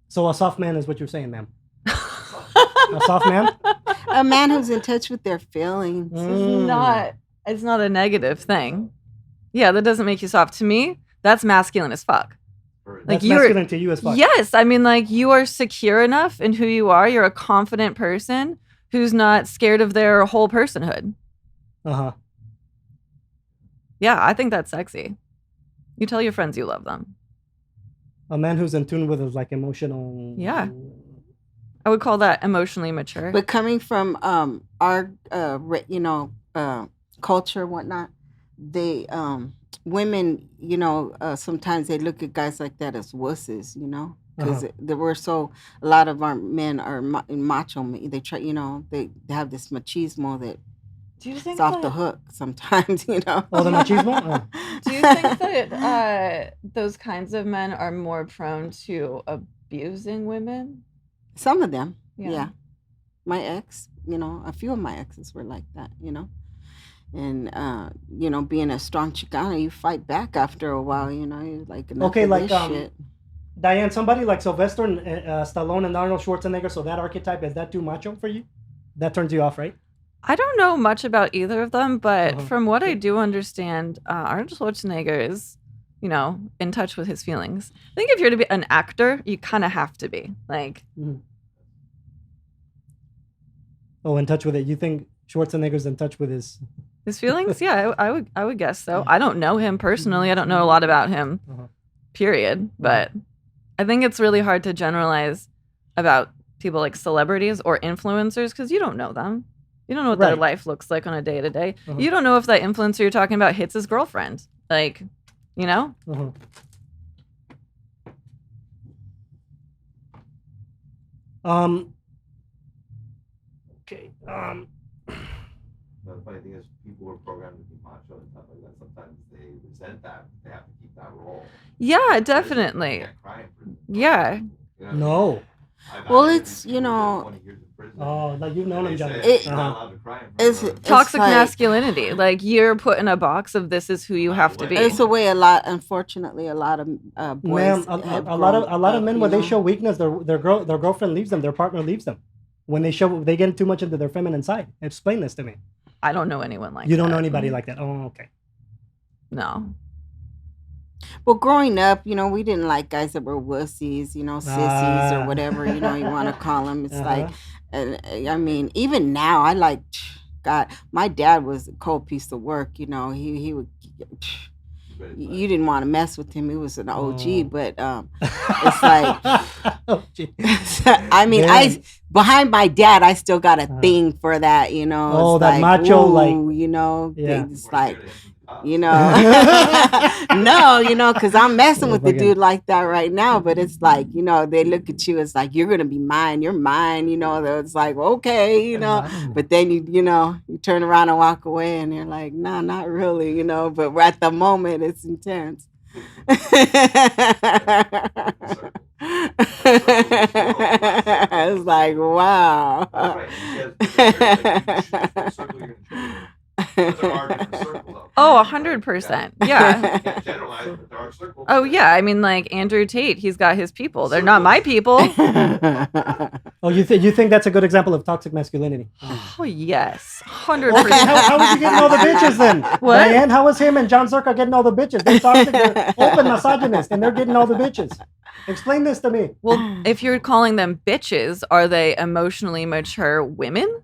So a soft man is what you're saying, ma'am. A soft man? A man who's in touch with their feelings. Mm. It's not a negative thing. Yeah, that doesn't make you soft. To me, that's masculine as fuck. Or- That's you're- masculine to you as fuck. Yes, I mean, like you are secure enough in who you are. You're a confident person who's not scared of their whole personhood. Uh-huh. Yeah, I think that's sexy. You tell your friends you love them. A man who's in tune with his like emotional. Yeah. I would call that emotionally mature. But coming from our you know, culture and whatnot, they women, you know, sometimes they look at guys like that as wusses, you know, because there were a lot of our men are macho. They try, you know, they have this machismo that do you think it's off the hook sometimes, you know. Oh, the machismo? Oh. Do you think that those kinds of men are more prone to abusing women? Some of them, Yeah. yeah. My ex, you know, a few of my exes were like that, you know. And you know, being a strong Chicana, you fight back after a while, you know. You're like, enough Okay, of like this shit. Diane, somebody like Sylvester and Stallone and Arnold Schwarzenegger, so that archetype, is that too macho for you? That turns you off, right? I don't know much about either of them, but Uh-huh. from what I do understand, Arnold Schwarzenegger is, you know, in touch with his feelings. I think if you're to be an actor, you kind of have to be. Like, Oh, in touch with it. You think Schwarzenegger's in touch with his feelings? Yeah, I would guess so. I don't know him personally. I don't know a lot about him, period. But I think it's really hard to generalize about people like celebrities or influencers because you don't know them. You don't know what their Right. life looks like on a day to day. You don't know if that influencer you're talking about hits his girlfriend. Like, you know? Okay. The funny thing is, people who are programmed to be macho and stuff like that, sometimes they resent that. They have to keep that role. Yeah, definitely. You can't cry in prison. Yeah. You know? No. I've Well, interviewed it's, people you who did know, 20 years in prison. Oh, like you've known him, John. He's not allowed to cry in front of her. Toxic like- masculinity. Like you're put in a box of this is who you have to be. It's the way unfortunately, a lot of boys. Ma'am, a lot of men, when they know? show weakness, their girlfriend leaves them, their partner leaves them. When they get too much into their feminine side. Explain this to me. I don't know anyone like that. You don't know anybody like that. Oh, okay. No. Well, growing up, we didn't like guys that were wussies, sissies or whatever, you want to call them. It's like, I mean, even now, I like, God, my dad was a cold piece of work, he would, you didn't want to mess with him. He was an OG, but it's like, I mean, behind my dad, I still got a thing for that, Oh, it's that like, macho, it's like, no, because I'm messing with the dude like that right now, but it's like, they look at you, it's like, you're gonna be mine, you're mine, it's like, okay, but then you turn around and walk away and you're like, nah, not really, but at the moment it's intense. It's like, wow. Oh, 100%. Yeah. Oh, yeah. I mean, like Andrew Tate, he's got his people. They're not my people. Oh, you think that's a good example of toxic masculinity? Oh, yes. 100%. Okay, how was he getting all the bitches then? What? Diane, how was him and John Zerka getting all the bitches? They're toxic, they're open misogynists, and they're getting all the bitches. Explain this to me. Well, if you're calling them bitches, are they emotionally mature women?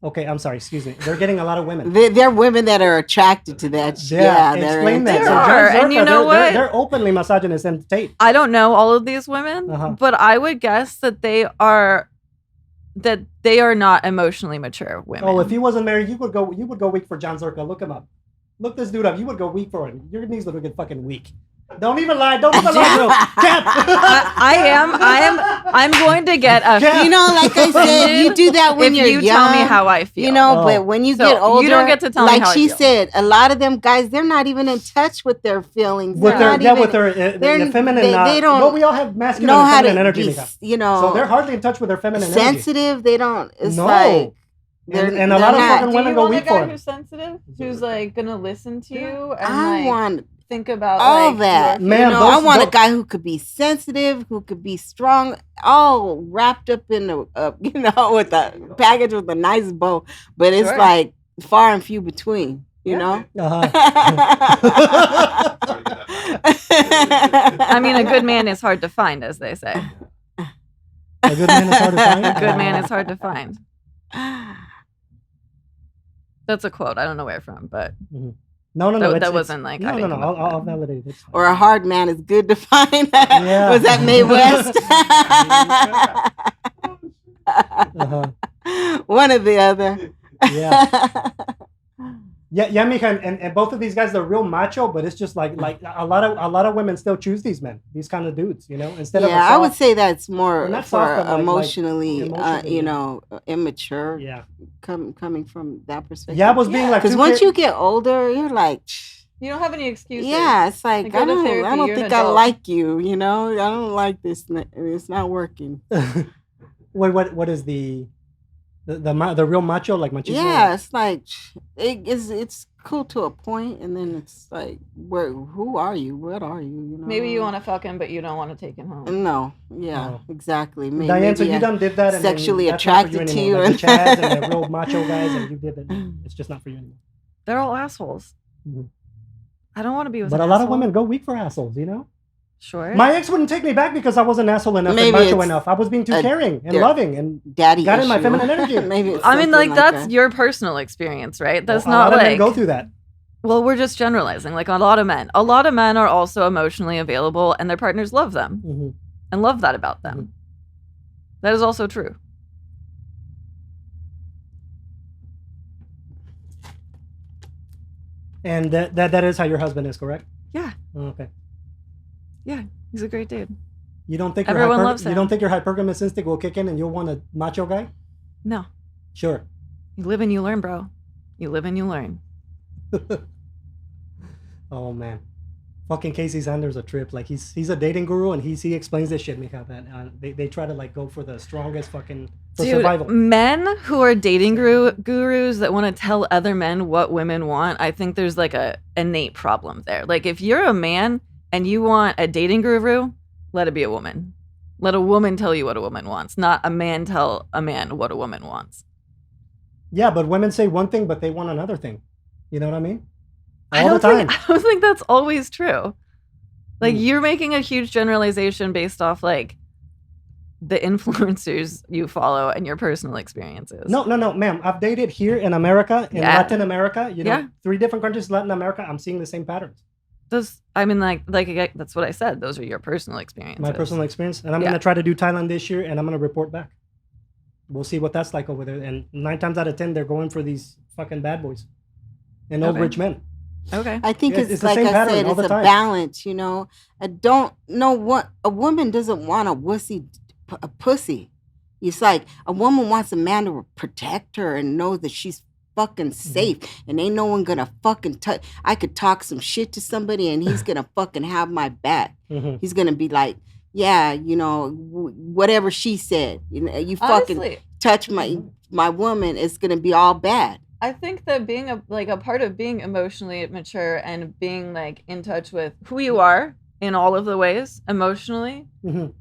Okay, I'm sorry. Excuse me. They're getting a lot of women. They're women that are attracted to that. Yeah, explain that. There So John are, Zerka, and you know what? They're openly misogynist and Tate. I don't know all of these women, but I would guess that they are not emotionally mature women. Oh, if he wasn't married, you would go weak for John Zerka. Look him up. Look this dude up. You would go weak for him. Your knees would get fucking weak. Don't even lie. Don't even lie, bro. Cap. I'm going to get a. Like I said, you do that when you're young. If you tell me how I feel, but when you get older, you don't get to tell me how like she I feel. said, a lot of them guys, they're not even in touch with their feelings. With their feminine. They don't. Well, we all have masculine and feminine energy. So they're hardly in touch with their feminine energy. Sensitive. They don't. It's no. like. And a lot of fucking women go weak for him. Who's sensitive, who's like gonna listen to you and I want think about all that. Man, I want a guy who could be sensitive, who could be strong, all wrapped up in with a package with a nice bow. But it's like far and few between. I mean, a good man is hard to find, as they say. A good man is hard to find. A good man is hard to find. That's a quote. I don't know where from, but no. That wasn't like. No. I'll validate it. Or a hard man is good to find. Was that Mae West? One or the other. Yeah. Yeah, mija, and both of these guys, they're real macho, but it's just like a lot of women still choose these men, these kind of dudes, instead of I would say that's more for soft, but emotionally, immature. Yeah, coming from that perspective. Yeah, I was being like, because once you get older, you're like, you don't have any excuses. Yeah, it's like I don't think I like you. I don't like this. It's not working. What is the real macho, like machismo? Yeah, it's like it's cool to a point, and then it's like, who are you? What are you? Maybe you want to fuck him, but you don't want to take him home. No, exactly. Diane, so you done did that, sexually and attracted to you, like the Chads and the real macho guys, and you did it. It's just not for you anymore. They're all assholes. Mm-hmm. I don't want to be with. But a lot of women go weak for assholes, Sure. My ex wouldn't take me back because I wasn't asshole enough and macho enough. I was being too caring and loving and daddy got issue. in my feminine energy. I mean, like that's your personal experience, right? That's not a lot like of men go through that. Well, we're just generalizing. Like a lot of men are also emotionally available, and their partners love them and love that about them. That is also true. And that is how your husband is, correct? Yeah. Oh, okay. Yeah, he's a great dude. You don't think everyone loves him? You don't think your hypergamous instinct will kick in and you'll want a macho guy? No. Sure. You live and you learn, bro. You live and you learn. Oh man. Fucking Casey Sanders a trip. Like he's a dating guru and he explains this shit, Mika. That they try to like go for the strongest fucking for Dude, survival. men who are dating gurus that want to tell other men what women want, I think there's like a innate problem there. Like if you're a man and you want a dating guru, let it be a woman. Let a woman tell you what a woman wants, not a man tell a man what a woman wants. Yeah, but women say one thing, but they want another thing. You know what I mean? I don't think that's always true. Like you're making a huge generalization based off like the influencers you follow and your personal experiences. No, ma'am. I've dated here in America, in Latin America, you know, 3 different countries, Latin America. I'm seeing the same patterns. I mean, like that's what I said. Those are your personal experiences. My personal experience. And I'm going to try to do Thailand this year and I'm going to report back. We'll see what that's like over there. And 9 times out of 10, they're going for these fucking bad boys and old rich men. Okay. I think it's like I said, it's a balance, you know. I don't know what a woman doesn't want a pussy. It's like a woman wants a man to protect her and know that she's fucking safe and ain't no one gonna fucking touch. I could talk some shit to somebody and he's gonna fucking have my back. He's gonna be like, yeah, you know, whatever she said, you know, you fucking touch my woman, it's gonna be all bad. I think that being a part of being emotionally mature and being like in touch with who you are in all of the ways emotionally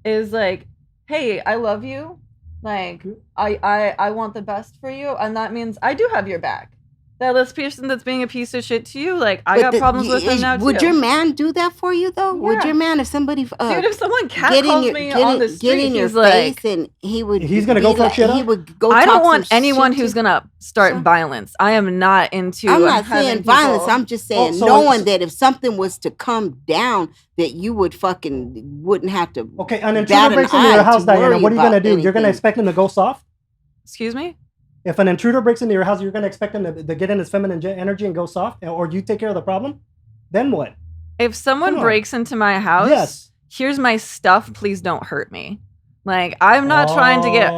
is like, hey, I love you. Like I want the best for you, and that means I do have your back. That this person that's being a piece of shit to you, like I got problems with them now too. Would your man do that for you though? Yeah. Would your man, if somebody dude, if someone catcalls me on the street, get in your face and he's gonna go fuck shit up? He would go. I don't want anyone who's gonna start violence. I am not into. I'm not saying violence. I'm just saying knowing that if something was to come down, that you wouldn't have to. Okay, an intruder breaks into your house, Diana. What are you gonna do? You're gonna expect him to go soft? Excuse me? If an intruder breaks into your house, you're going to expect him to get in his feminine energy and go soft, or you take care of the problem? Then what? If someone breaks into my house, here's my stuff, please don't hurt me. Like, I'm not trying to get...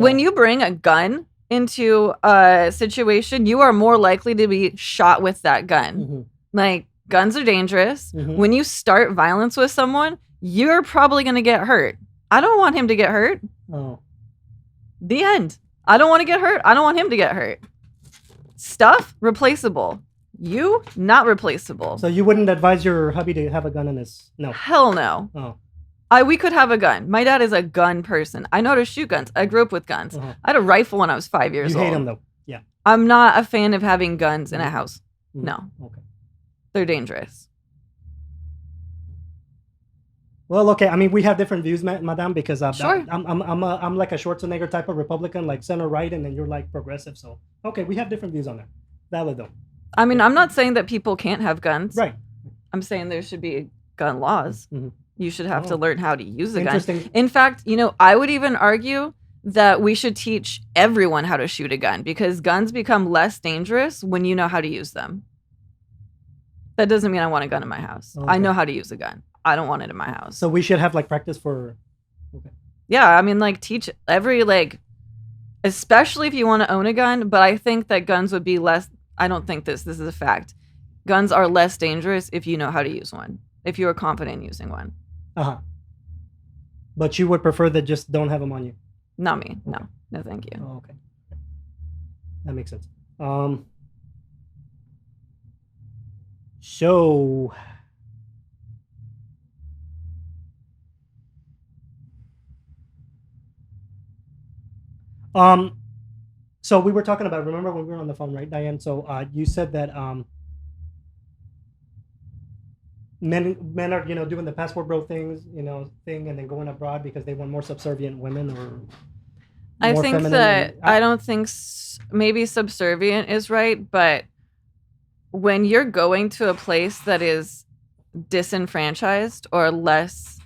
When you bring a gun into a situation, you are more likely to be shot with that gun. Like, guns are dangerous. When you start violence with someone, you're probably going to get hurt. I don't want him to get hurt. The end. I don't want to get hurt. I don't want him to get hurt. Stuff, replaceable. You, not replaceable. So you wouldn't advise your hubby to have a gun in his... No. Hell no. We could have a gun. My dad is a gun person. I know how to shoot guns. I grew up with guns. I had a rifle when I was 5 years old. You hate them though. Yeah. I'm not a fan of having guns in a house. No. Okay. They're dangerous. Well, okay. I mean, we have different views, madame, because sure. I'm like a Schwarzenegger type of Republican, like center right, and then you're like progressive. So, okay, we have different views on that. Valid though. I mean, I'm not saying that people can't have guns. Right. I'm saying there should be gun laws. You should have to learn how to use a gun. In fact, you know, I would even argue that we should teach everyone how to shoot a gun because guns become less dangerous when you know how to use them. That doesn't mean I want a gun in my house. I know how to use a gun. I don't want it in my house. So we should have like practice for... Okay. Yeah, I mean, like teach every especially if you want to own a gun, but I think that guns would be less... I don't think this is a fact. Guns are less dangerous if you know how to use one. If you are confident in using one. But you would prefer that just don't have them on you? Not me. No. No, thank you. Oh, okay. That makes sense. So we were talking about, remember when we were on the phone, right, Diane? So you said that men are, you know, doing the passport bro thing, and then going abroad because they want more subservient women or I think that I don't think maybe subservient is right, but when you're going to a place that is disenfranchised or less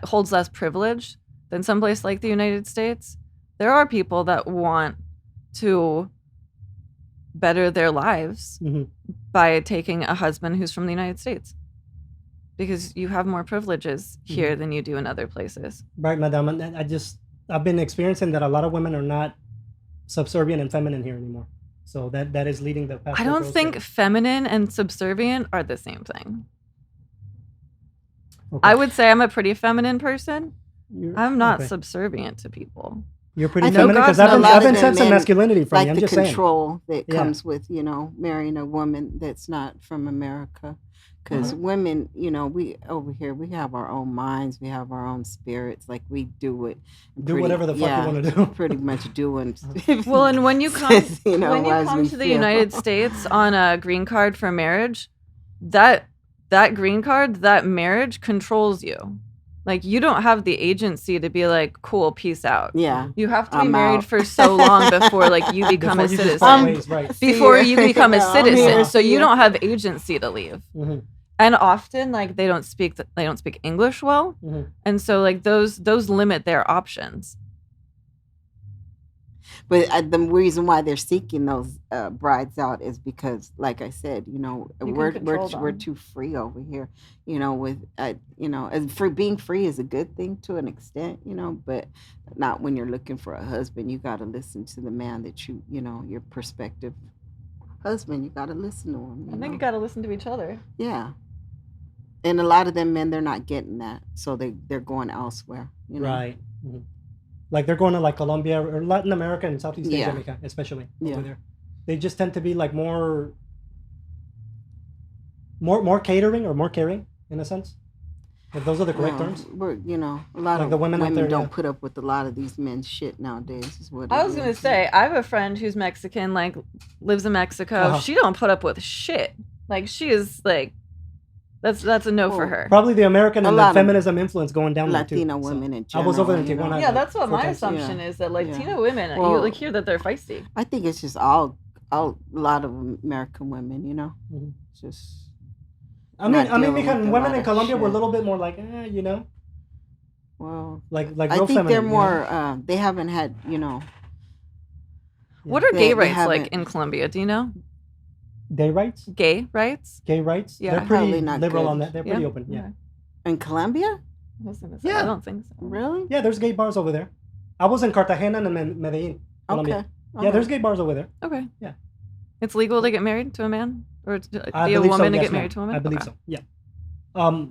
holds less privilege than someplace like the United States, there are people that want to better their lives by taking a husband who's from the United States because you have more privileges here than you do in other places. Right, madam. And I've been experiencing that a lot of women are not subservient and feminine here anymore. So that is leading the path. I for don't girls think to- feminine and subservient are the same thing. Okay. I would say I'm a pretty feminine person. You're- I'm not okay. subservient to people. You're pretty I think feminine because God's I've not been, a lot I've been of them sensing men masculinity from like you. I'm the just saying. control that Yeah. comes with, marrying a woman that's not from America. Because women, we over here, we have our own minds, we have our own spirits. Like we do it. Do whatever the fuck you want to do. Pretty much doing. Well, and when you come as to we the feel. United States on a green card for marriage, that green card, that marriage controls you. Like you don't have the agency to be like, cool, peace out. Yeah. You have to be I'm married out. for so long before like you become Before a you just citizen. part ways, right. Before you become a I'm citizen, here. so you Yeah. don't have agency to leave. Mm-hmm. And often like they don't speak English well, Mm-hmm. and so like those limit their options. But the reason why they're seeking those brides out is because, like I said, we're control we're them. too free over here. With as for being free is a good thing to an extent, but not when you're looking for a husband. You got to listen to the man that your prospective husband. You got to listen to him. I think you got to listen to each other. Yeah. And a lot of them men, they're not getting that, so they're going elsewhere. Right. Mm-hmm. Like they're going to like Colombia or Latin America and Southeast Asia, Yeah. America, especially Yeah. over there. They just tend to be like more catering or more caring in a sense. If those are the correct terms. We're, a lot Like of the women out there, don't yeah. put up with a lot of these men's shit nowadays. Is what I it was gonna is. say, I have a friend who's Mexican, like lives in Mexico. Uh-huh. She don't put up with shit. Like she is like, that's a no for Well, her. Probably the American A and the lot of feminism influence going down there Latino too. women in I was over in general, Tijuana. Yeah, that's what my 4 times. assumption Yeah. is, that Latino Yeah. women, you Well- like hear that they're feisty. I think it's just a lot of American women. Mhm. It's just. I mean, not because dealing with a women lot in of Colombia were a shit. little bit more like, Well, like I real think feminine. they're you know? more. They haven't had. What are They- gay they rights like haven't- in Colombia? Do you know? Gay rights, Gay rights? gay rights. Yeah. They're pretty Probably not liberal good. on that. They're pretty open. Yeah. Okay. In Colombia, I was gonna say, Yeah. I don't think so. really? Yeah, there's gay bars over there. I was in Cartagena and Medellin, Colombia. Okay. Yeah, there's gay bars over there. Okay. Yeah. It's legal to get married to a man, or to I be a believe woman so, to yes, get ma'am. married to a woman. I believe Okay. so. Yeah.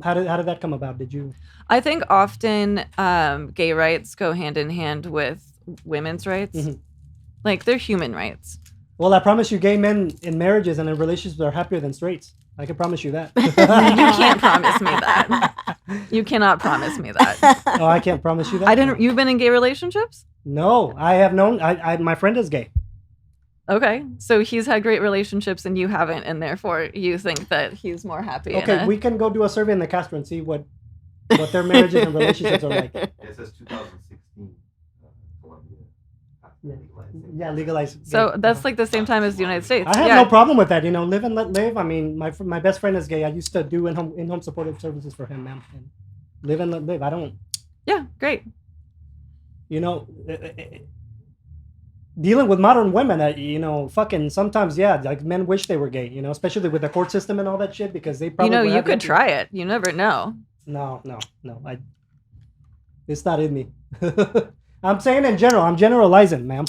How did that come about? Did you? I think often gay rights go hand in hand with women's rights. Mhm. Like they're human rights. Well, I promise you, gay men in marriages and in relationships are happier than straights. I can promise you that. You can't promise me that. You cannot promise me that. Oh, I can't promise you that. I didn't. You've been in gay relationships? No, I have known. My friend is gay. Okay, so he's had great relationships and you haven't, and therefore you think that he's more happy. Okay, we can go do a survey in the Castro and see what their marriages and relationships are like. It says 2016, Colombia. Yeah. legalized it. Yeah, legalized. So gay. that's like the same time as the United States. I have yeah. no problem with that. Live and let live. I mean, my best friend is gay. I used to do in-home supportive services for him, man. And live and let live. I don't. Yeah, great. Dealing with modern women, fucking sometimes, yeah, like men wish they were gay, especially with the court system and all that shit, because they probably would You have could to- try it. You never know. No, it's not in me. I'm saying in general. I'm generalizing, ma'am.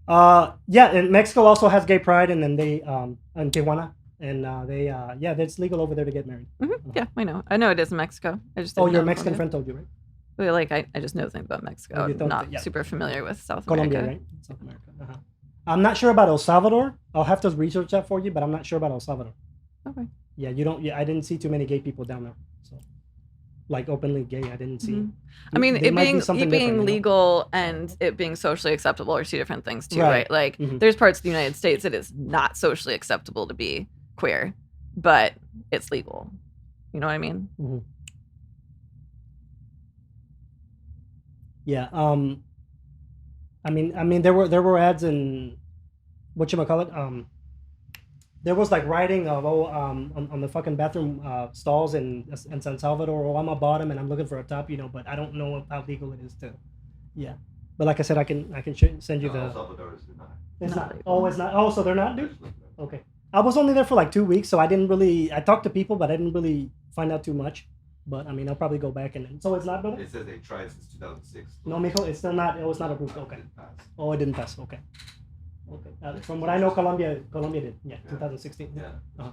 Yeah, and Mexico also has gay pride, and then they in Tijuana, and yeah, it's legal over there to get married. Yeah, I know. I know it is in Mexico. I just Oh, didn't your know Mexican Colombia. friend told you, right? But, like I just know things about Mexico. Oh, you I'm don't not think- yeah. super familiar with South Colombia, America. right? South America. Uh-huh. I'm not sure about El Salvador. I'll have to research that for you, but I'm not sure about El Salvador. Okay. Yeah, you don't. Yeah, I didn't see too many gay people down there. So, like openly gay, I didn't see. Mhm. I mean, There it might be being something it being different, legal and it being socially acceptable are two different things too, Right. right? Like, Mhm. there's parts of the United States it is not socially acceptable to be queer, but it's legal. You know what I mean? Mhm. Yeah. I mean, there were ads in whatchamacallit. There was like writing of on the fucking bathroom stalls in San Salvador. Oh, I'm a bottom and I'm looking for a top, but I don't know how legal it is to. Yeah, but like I said, I can send you No, the. El Salvador is not. It's Not not. legal. Oh, it's not. Oh, so they're not, dude. Just look it up. Okay. I was only there for like 2 weeks, so I didn't really. I talked to people, but I didn't really find out too much. But I mean, I'll probably go back and so it's not, brother. It says they tried since 2006. No, mijo, it's still not. It was not approved. Okay. Didn't pass. Oh, it didn't pass. Okay. Okay. From what I know, Colombia did. Yeah, Yeah. 2016. Yeah. Uh-huh.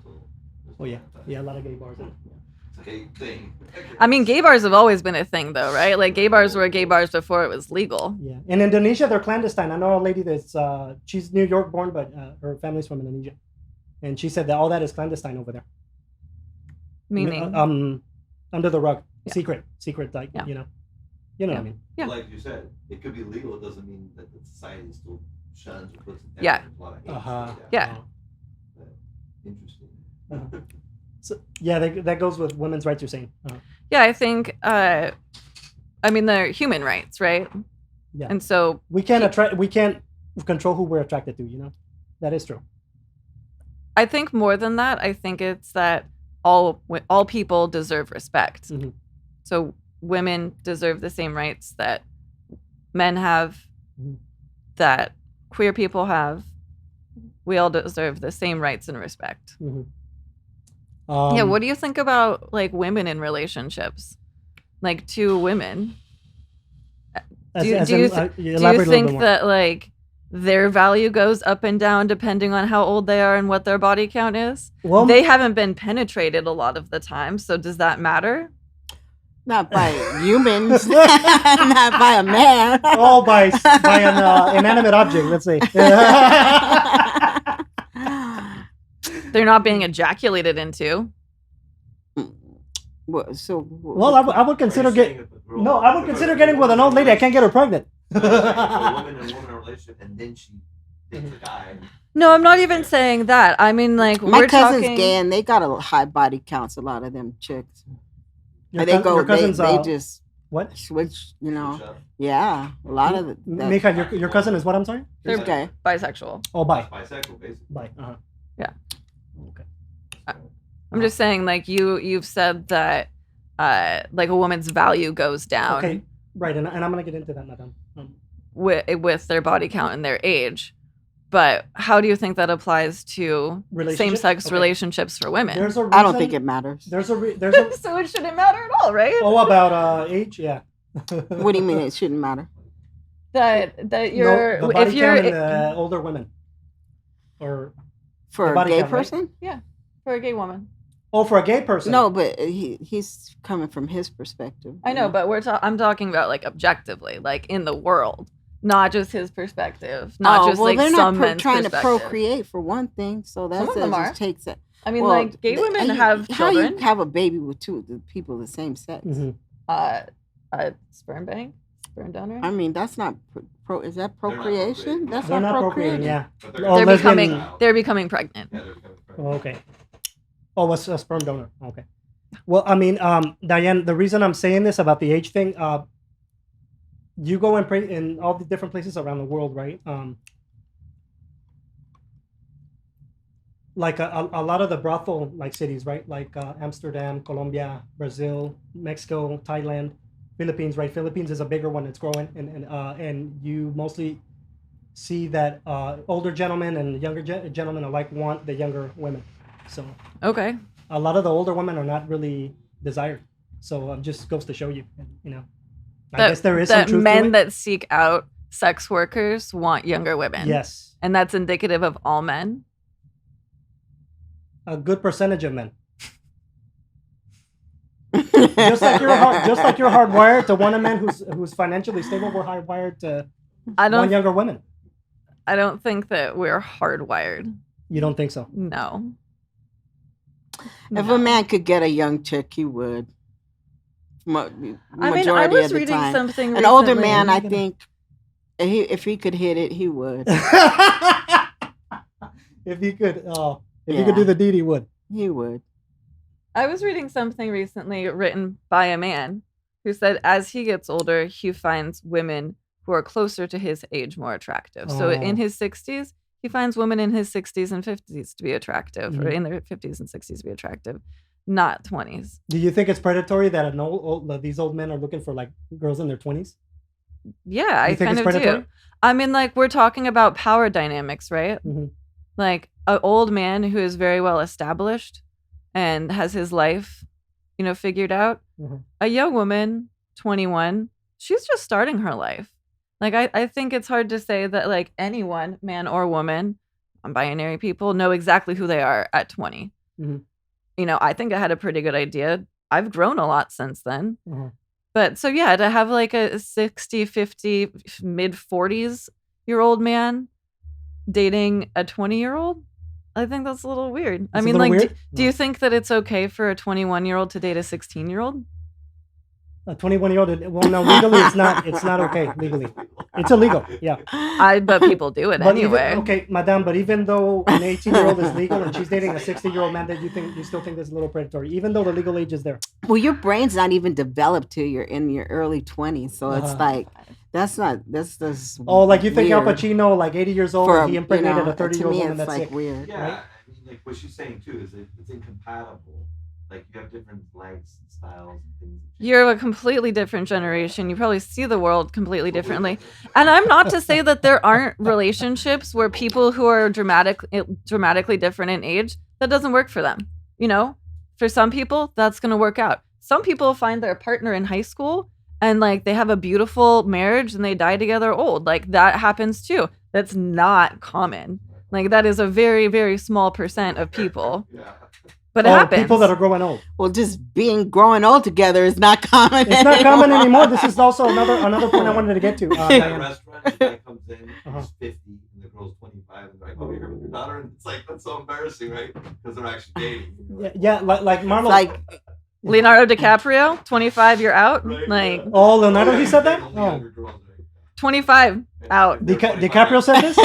There's Oh yeah, no yeah, a lot of gay bars. In it. Yeah. It's a gay thing. I mean, gay bars have always been a thing, though, right? Like gay bars were gay bars before it was legal. Yeah, in Indonesia they're clandestine. I know a lady that's she's New York born, but her family's from Indonesia, and she said that all that is clandestine over there. Meaning, Under the rug, Yeah. secret, like Yeah. you know Yeah. what I mean. Yeah. Like you said, it could be legal. It doesn't mean that the society still shuns or puts it down. Yeah. There's a lot of hate Uh-huh. towards that. Yeah. But interesting. Uh-huh. So yeah, that goes with women's rights. You're saying. yeah, I think, I mean, they're human rights, right? Yeah. And so We can't control who we're attracted to. You know, that is true. I think more than that, I think it's that all people deserve respect. Mhm. So women deserve the same rights that men have, Mhm. that queer people have. We all deserve the same rights and respect. Mhm. Yeah, what do you think about like women in relationships? Like two women. Do you think that like their value goes up and down depending on how old they are and what their body count is? Well, They haven't been penetrated a lot of the time, so does that matter? Not by humans, not by a man. oh, by an inanimate object. Let's say. They're not being ejaculated into. Well, I would consider getting. No, I would consider getting with an old lady. I can't get her pregnant. A woman and woman relationship, and then she dates a guy. No, I'm not even saying that. I mean, like My we're cousin's talking. gay, and they got a high body counts. A lot of them chicks. Your They cousin's they just what? switch. You know, yeah. A lot of that. Mika, your cousin is what? I'm sorry. They're Okay. bisexual. Oh, bye. Bisexual, basically. Bye. Uh-huh. Yeah. Okay. I'm just saying, like you've said that, like a woman's value goes down. Okay. Right, and I'm gonna get into that, madam. With their body count and their age. But how do you think that applies to Relationship? same-sex Okay. relationships for women? There's a reason, I don't think it matters. There's a So it shouldn't matter at all, right? oh about age, yeah. What do you mean it shouldn't matter? That you're the body if you're count in the older women, or For The a body gay count, right? person? for a gay woman. oh, for a gay person. No, but he's coming from his perspective. I know, but I'm talking about like objectively, like in the world, not just his perspective, not just like they're some not men's trying to perspective. procreate for one thing, so Some of that them are. just takes it. I mean, Well, like gay women how have How children. you have a baby with two the people of the same sex? Mhm. Sperm donor. I mean, that's not is that They're not procreation? procreating. That's They're not procreating. procreating. Yeah. But Oh, they're lesbian- becoming they're becoming pregnant. Yeah, they're becoming Oh, pregnant. okay. Oh, what's a sperm donor? Okay. Well, I mean, Diane, the reason I'm saying this about the age thing, you go and pray in all the different places around the world, right? Like a lot of the brothel like cities, right? Like Amsterdam, Colombia, Brazil, Mexico, Thailand, Philippines, right? Philippines is a bigger one. It's growing, and you mostly see that older gentlemen and younger gentlemen alike want the younger women. So Okay. a lot of the older women are not really desired. So just goes to show you, you know. I guess there is some that truth men to it. that seek out sex workers want younger women. Yes, And that's indicative of all men. a good percentage of men. just like you're hardwired to want a man who's financially stable, we're hardwired to I want don't younger women. I don't think that we're hardwired. You don't think so? No. If No. a man could get a young chick, he would. Majority I mean, I was of the reading time. something An older recently. man, I think, if he could hit it, he would. if you could do the deed, he would. He would. I was reading something recently written by a man who said as he gets older, he finds women who are closer to his age more attractive. So in Oh. his 60s, he finds women in his 60s and 50s to be attractive, or Mhm. in their 50s and 60s to be attractive, not 20s. Do you think it's predatory that these old men are looking for like girls in their 20s? Yeah, I You think kind it's of do. predatory? I mean, like, we're talking about power dynamics, right? Mhm. Like, an old man who is very well established and has his life figured out. A young woman, 21, she's just starting her life. Like, I think it's hard to say that, like, anyone, man or woman, non-binary people, know exactly who they are at 20. I think I had a pretty good idea. I've grown a lot since then. But so, yeah, to have like a 60, 50, mid 40s year old man dating a 20-year-old, I think that's a little weird. I mean, like, do you think that it's okay for a 21-year-old to date a 16-year-old? A 21-year-old, well, no, legally it's not okay. Legally, it's illegal. Yeah, but people do it anyway. Okay, madame, but even though an 18-year-old is legal and she's dating a 60-year-old man, that you still think that's a little predatory, even though the legal age is there. Well, your brain's not even developed till you're in your early 20s, so it's like that's just like you think weird. Al Pacino, like 80 years old, and he impregnated a 30-year-old woman. That's like sick. Weird. Yeah, right? I mean, like what she's saying too is it's incompatible. Like you have different lengths and styles and things. You're a completely different generation. You probably see the world completely differently. And I'm not to say that there aren't relationships where people who are dramatically different in age, that doesn't work for them. For some people, that's going to work out. Some people find their partner in high school and like they have a beautiful marriage and they die together old. Like that happens too. That's not common. Like that is a very, very small percent of people. But it happens. People that are growing old. Well, just growing old together is not common. It's not common anymore. This is also another point I wanted to get to. At a restaurant, the guy comes in, he's 50, and the girl's 25, and they're like, "Oh, you're here with your daughter," and it's like that's so embarrassing, right? Because they're actually dating. Like Marlon. Like Leonardo DiCaprio, 25 you're out. Right, like Leonardo, he said that. 25 out. DiCaprio said this?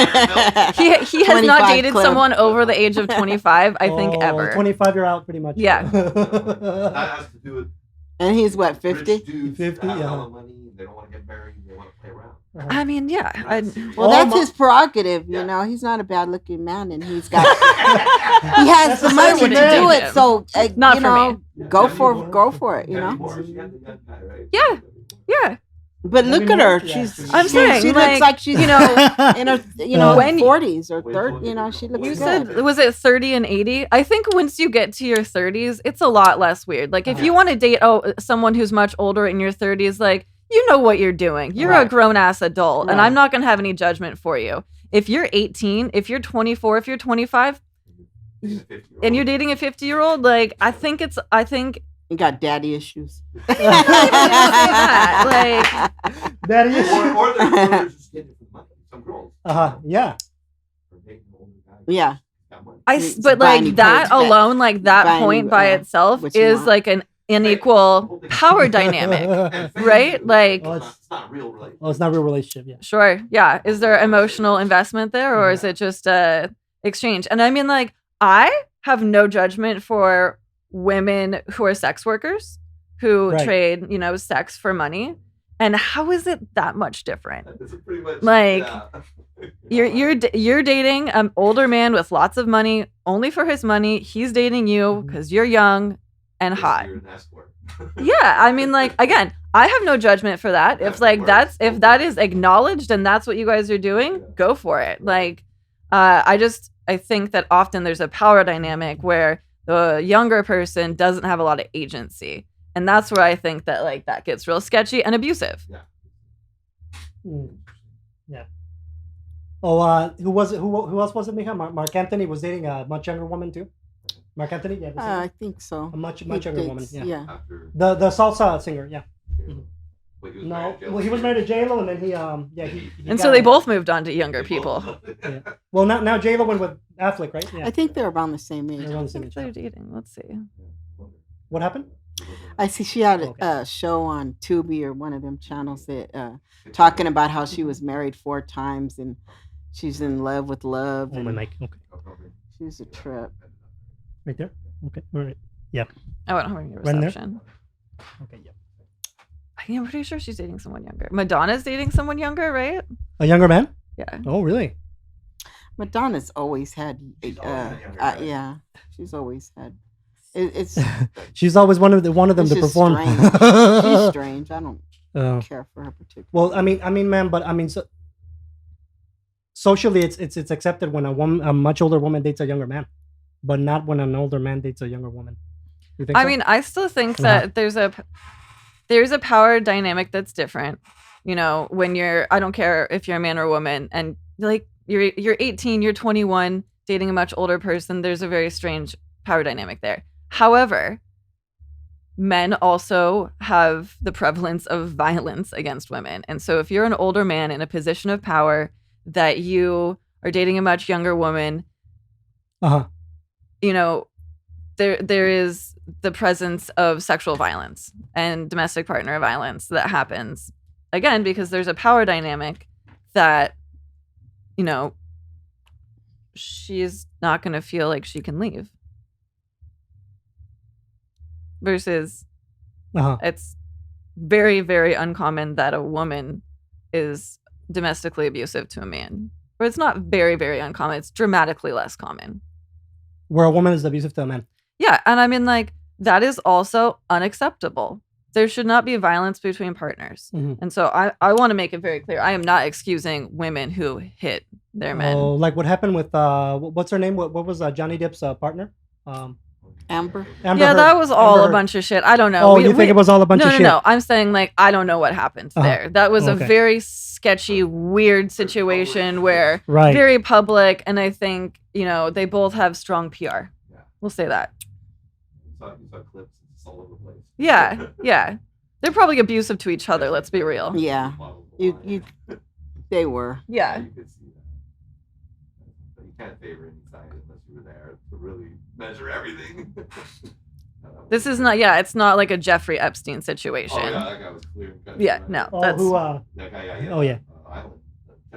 He has not dated someone over the age of 25, I think, ever. 25, you're out pretty much. Yeah. That has to do with. And he's what, 50? 50, yeah. Money, they don't want to get married. They want to play around. I mean, yeah. Well, that's his prerogative. He's not a bad-looking man, and he has the money to do it. So, not for me. Go for it. Yeah. But look at her. I'm saying she looks like she's in her 40s or 30. She looks you good. Said was it 30 and 80? I think once you get to your 30s, it's a lot less weird. Like if you want to date someone who's much older in your 30s, like you know what you're doing. You're a grown ass adult, and I'm not gonna have any judgment for you. If you're 18, if you're 24, if you're 25, and you're dating a 50-year-old, like I think. You got daddy issues. Daddy issues. Or they're just getting money. Some girls. Yeah. Yeah. But like that alone, like that point by itself is like an unequal power dynamic, right? Like, it's not a real relationship. Oh, it's not a real relationship. Yeah. Sure. Yeah. Is there emotional investment there, or is it just a exchange? And I mean, like, I have no judgment for women who are sex workers who trade, sex for money. And how is it that much different? It's pretty much like you're dating an older man with lots of money only for his money. He's dating you because you're young and hot. Yeah, I mean, like again, I have no judgment for that. If that is acknowledged and that's what you guys are doing, go for it. Like, I think that often there's a power dynamic where the younger person doesn't have a lot of agency. And that's where I think that like that gets real sketchy and abusive. Yeah. Oh, who else was it, Mija? Mark Anthony was dating a much younger woman too. Mark Anthony, yeah. I think so. A much younger woman. Yeah. The salsa singer, yeah. Mm-hmm. He was married to J-Lo, and then he and so they both moved on to younger people. Yeah. Well, now J-Lo went with Affleck, right? Yeah. I think they're around the same age. They're around the same age. They're dating. Let's see. What happened? I see she had a show on Tubi or one of them channels that talking about how she was married 4 times and she's in love with love. Oh, my mic. Okay. She's a trip. Right there? Okay. All right. Yeah. Oh, I don't have any reception. Okay, yeah. I'm pretty sure she's dating someone younger. Madonna's dating someone younger, right? A younger man? Yeah. Oh, really? Madonna's always had, yeah, she's always had. It's she's always one of them to perform. She's strange. I don't care for her particularly. Well, I mean, man, but I mean, socially, it's accepted when a much older woman dates a younger man, but not when an older man dates a younger woman. You think I so? mean, I still think Uh-huh. that there's a power dynamic that's different. You know, when I don't care if you're a man or a woman, and like you're 18, you're 21, dating a much older person. There's a very strange power dynamic there. However, men also have the prevalence of violence against women. And so if you're an older man in a position of power that you are dating a much younger woman, you know, there is the presence of sexual violence and domestic partner violence that happens. Again, because there's a power dynamic that, you know, she's not going to feel like she can leave. Versus it's very, very uncommon that a woman is domestically abusive to a man. Or it's not very, very uncommon. It's dramatically less common. Where a woman is abusive to a man. Yeah. And I mean, like, that is also unacceptable. There should not be violence between partners. Mm-hmm. And so I want to make it very clear. I am not excusing women who hit their men. Oh, like what happened with, what's her name? What was Johnny Depp's partner? Amber. Yeah, that was all a bunch of shit. I don't know. Oh, you think it was all a bunch of shit? No. I'm saying, like, I don't know what happened there. That was a very sketchy, weird situation where very public. And I think, you know, they both have strong PR. Yeah. We'll say that. You saw clips. It's all over the place. Yeah, yeah. They're probably abusive to each other. Let's be real. Yeah. They were. Yeah. You could see that. But you can't favor any side unless you were there to really measure everything. This is not, it's not like a Jeffrey Epstein situation. Oh, yeah, that guy was clear. Yeah, no. Oh, that's... that guy, oh, yeah. Island.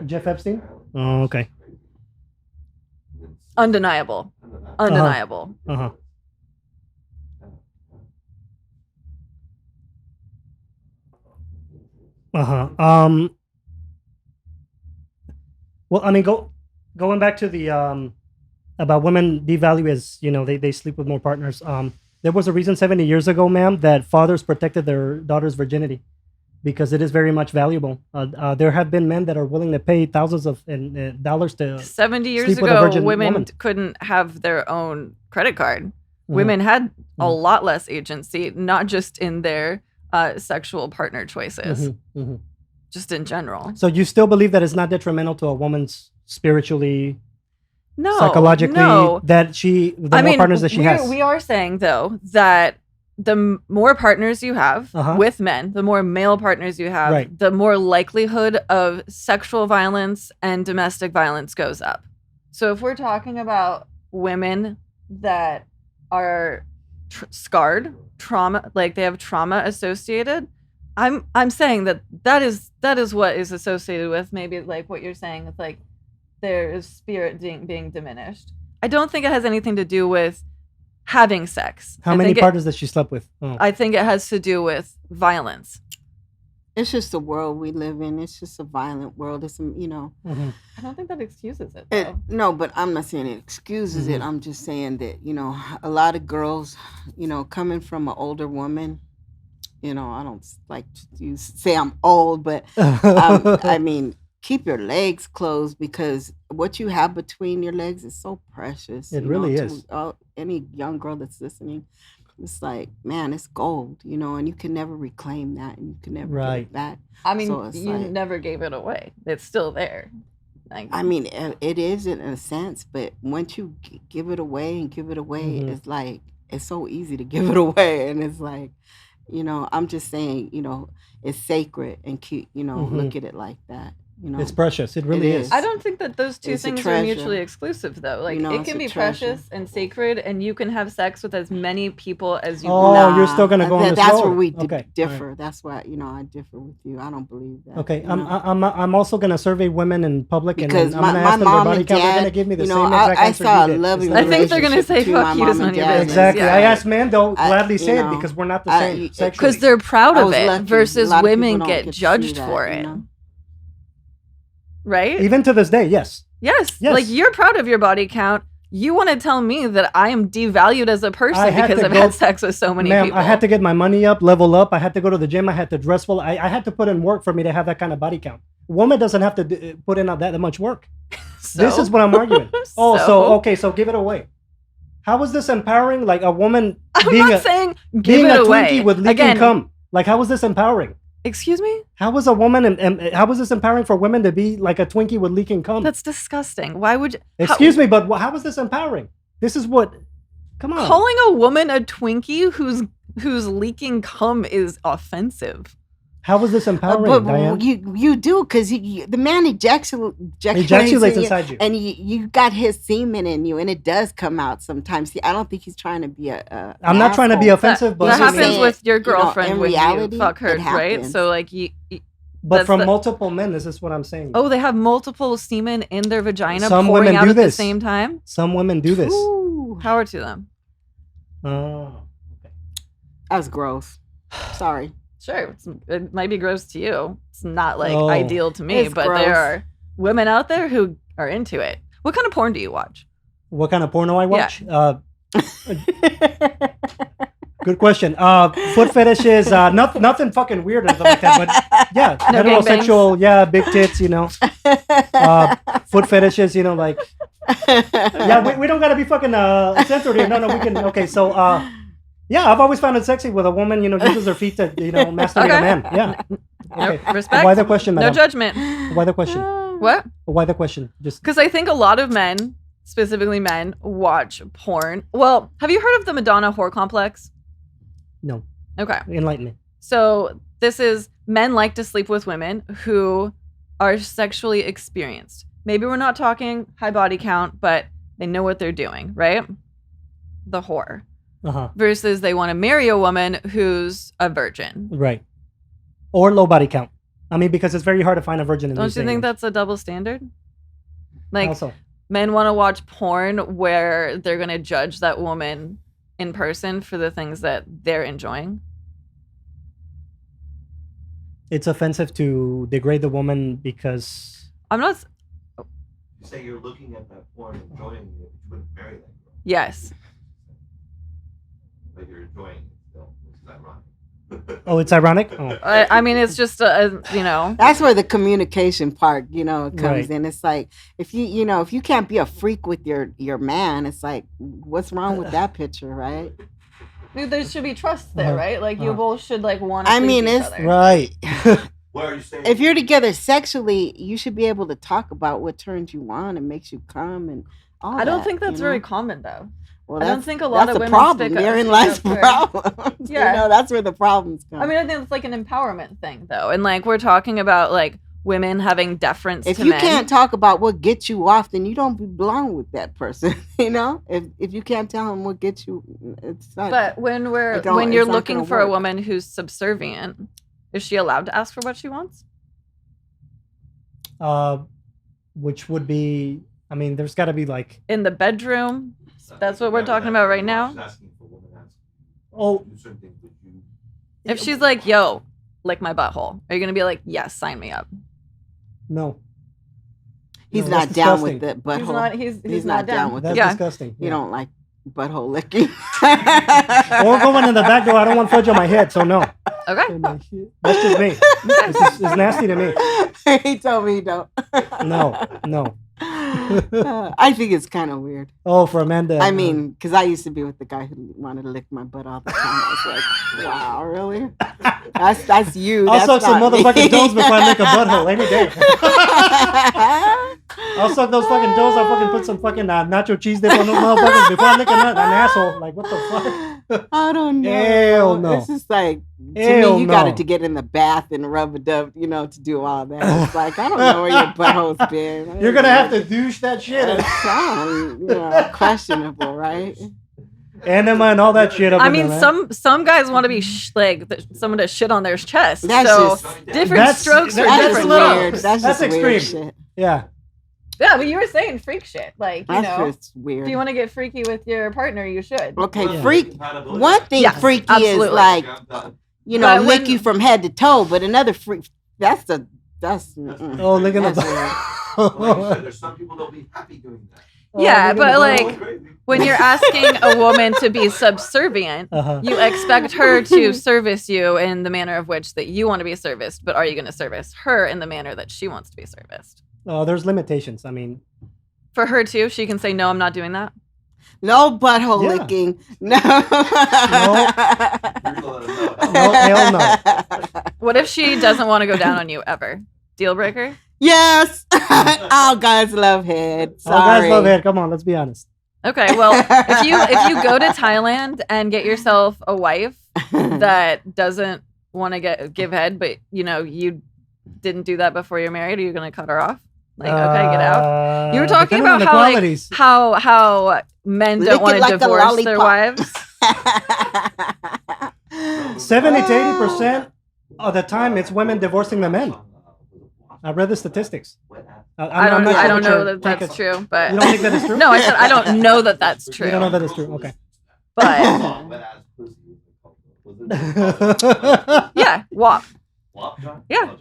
Jeff Epstein? Oh, okay. Undeniable. Undeniable. Well, I mean, going back to the about women devalue as, you know, they sleep with more partners. There was a reason 70 years ago, ma'am, that fathers protected their daughter's virginity because it is very much valuable. There have been men that are willing to pay thousands of dollars to 70 years sleep with a ago, virgin women woman. couldn't have their own credit card. Women had a lot less agency, not just in their sexual partner choices, just in general. So you still believe that it's not detrimental to a woman's spiritually, no, psychologically, no. that more partners that she has? We are saying, though, that the more partners you have with men, the more male partners you have, the more likelihood of sexual violence and domestic violence goes up. So if we're talking about women that are scarred, trauma, like they have trauma associated, I'm saying that is what is associated with maybe like what you're saying. It's like there is spirit being diminished. I don't think it has anything to do with having sex. How many partners that she slept with? Oh. I think it has to do with violence. It's just the world we live in. It's just a violent world. It's, you know. I don't think that excuses it, though. No, but I'm not saying it excuses it. I'm just saying that, you know, a lot of girls, you know, coming from an older woman, you know, I don't like to say I'm old, but I mean, keep your legs closed because what you have between your legs is so precious. It really is. Any young girl that's listening, it's like, man, it's gold, you know, and you can never reclaim that and you can never get it back. I mean, so you never gave it away. It's still there. Like, I mean, it is in a sense, but once you give it away and give it away, it's like, it's so easy to give it away. And it's like, you know, I'm just saying, you know, it's sacred and keep, you know, look at it like that. You know, it's precious. It really is. I don't think that those two things are mutually exclusive, though. Like, you know, it can be precious and sacred, and you can have sex with as many people as you want. Oh, you're still gonna go on this That's road. where we differ. Right. That's why, you know, I differ with you. I don't believe that. Okay, I'm also gonna survey women in public, because and I'm gonna ask them their body count. They're gonna give me the same exact answer you did. I think they're gonna say fuck you to none of your business. Exactly. I asked men, they'll gladly say it because we're not the same sexually. Because they're proud of it versus women get judged for it. Right? Even to this day, yes. Yes. Like, you're proud of your body count. You want to tell me that I am devalued as a person because I've had sex with so many people. I had to get my money up, level up. I had to go to the gym. I had to dress well. I had to put in work for me to have that kind of body count. A woman doesn't have to put in that much work. This is what I'm arguing. So give it away. How is this empowering? Like a woman I'm not saying Give Being it a away. Twinkie with leaking Again, cum. Like, how is this empowering? excuse me? How is a woman and how is this empowering for women to be like a Twinkie with leaking cum? That's disgusting. Why would you? Excuse me, but how is this empowering? This is what. Come on. Calling a woman a Twinkie who's leaking cum is offensive. How is this empowering, Diane? you do because the man ejaculates Ejaculates inside you. and you got his semen in you, and it does come out sometimes. See, I don't think he's trying to be a I'm not trying to be asshole. offensive, but That He's just happens saying, with your you know, girlfriend in when reality, you fuck her, it right? happens. So like but that's from the- multiple men, this is what I'm saying. oh, they have multiple semen in their vagina Some pouring women out do at the this. same time. Some women do this. Ooh, Power to them. Oh. that was gross. Sorry. Sure, it might be gross to you. It's not like Oh. ideal to me, It's but gross. there are women out there who are into it. What kind of porn do you watch? What kind of porno I watch? That's Good question. Foot fetishes, nothing fucking weird or anything like that, but yeah, No heterosexual, yeah, big tits, you know. Foot fetishes, you know, like, yeah, we don't gotta be fucking censored here. No, we can. Okay, so yeah, I've always found it sexy with a woman, you know, uses her feet to, you know, masturbate Okay. a man. Yeah. No, Okay. respect. Why the question, No madam? judgment. Why the question? What? Why the question? Just Because I think a lot of men, specifically men, watch porn. Well, have you heard of the Madonna whore complex? no. Okay. Enlighten me. So this is men like to sleep with women who are sexually experienced. Maybe we're not talking high body count, but they know what they're doing, right? The whore. Uh-huh. Versus they want to marry a woman who's a virgin. Right. Or low body count. I mean, because it's very hard to find a virgin in Don't these you days. think that's a double standard? Like, Also, men want to watch porn where they're going to judge that woman in person for the things that they're enjoying. it's offensive to degrade the woman because I'm not. You say you're looking at that porn and enjoying it, but you wouldn't marry that girl. Yes. But you're enjoying it still, which is ironic. oh, it's ironic. Oh. I mean, it's just you know. That's where the communication part, comes Right. in. It's like if you can't be a freak with your man, it's like what's wrong with that picture, right? Dude, there should be trust there, Uh-huh. right? Like you Uh-huh. both should like want. I mean, each it's other. Right. What are you saying? If you're together sexually, you should be able to talk about what turns you on and makes you come and all I don't that, think that's you very know? common though. Well, I don't think a lot that's of the women problem. stick up- Therein stick lies up the for- problems. Yeah. That's where the problems come. I mean, I think it's like an empowerment thing though, and like we're talking about like women having deference if to you men. can't talk about what gets you off, then you don't belong with that person. If you can't tell them what gets you, it's not. But when It don't- when you're it's not looking gonna for a work. woman who's subservient, is she allowed to ask for what she wants? Which would be, I mean, there's got to be like, In the bedroom? That's what we're talking about right now? She's asking for a woman asking oh, you certain things that you. If she's like, yo, lick my butthole, are you going to be like, yes, sign me up? no. he's No, not that's down disgusting. with the butthole. He's not, he's not not down down. with That's Yeah. disgusting. You Yeah. don't like butthole licking. Or going in the back door. I don't want fudge on my head, so no. Okay. That's just me. It's nasty to me. He told me he don't. No. I think it's kind of weird. Oh, for Amanda. I mean, because I used to be with the guy who wanted to lick my butt all the time. I was like, wow, really? That's you. I'll That's suck some not me. motherfucking toes before I lick a butthole any day. I'll suck those fucking toes. I'll fucking put some fucking nacho cheese dip on those motherfuckers before I lick an asshole. Like, what the fuck? I don't know. Hell no. It's just like, to Hell me, you got no. to get in the bath and rub it up, to do all that. It's like, I don't know where your butthole's been. You're going to have to douche that shit. It sounds, questionable, right? Enema and all that shit up I in mean, there, man. some guys want to be someone to shit on their chest. That's so just- different That's- strokes for that's That's different little. weird. folks. That's That's just weird extreme. shit. Yeah. Yeah, but you were saying freak shit. Like, That's just if weird. you want to get freaky with your partner, you should. Okay, Yeah. freak. One thing Yes, freaky absolutely. is like, But lick when- you from head to toe, but another freak, that's. Mm-mm. Oh, look at That's the. Like you said, there's some people that'll be happy doing that. Yeah, look at but the- like when you're asking a woman to be subservient, Uh-huh. you expect her to service you in the manner of which that you want to be serviced, but are you going to service her in the manner that she wants to be serviced? There's limitations. I mean, For her too, she can say, no, I'm not doing that. No butthole Yeah. licking. No. No, hell no. What if she doesn't want to go down on you ever? Deal breaker? Yes. All guys love head. Sorry. All guys love head. Come on, let's be honest. Okay, well, if you go to Thailand and get yourself a wife that doesn't want to give head, but you didn't do that before you're married, are you gonna cut her off? Like, okay, get out. You were talking depending on about the how men Lick don't it want to like a divorce their lollipop. wives. 70 to 80% of the time, it's women divorcing the men. I read the statistics. I don't not sure what know your that take that's is. true, but You don't think that is true? no, I said I don't know that that's true. You don't know that is true. Okay. But yeah, WAP. Yeah.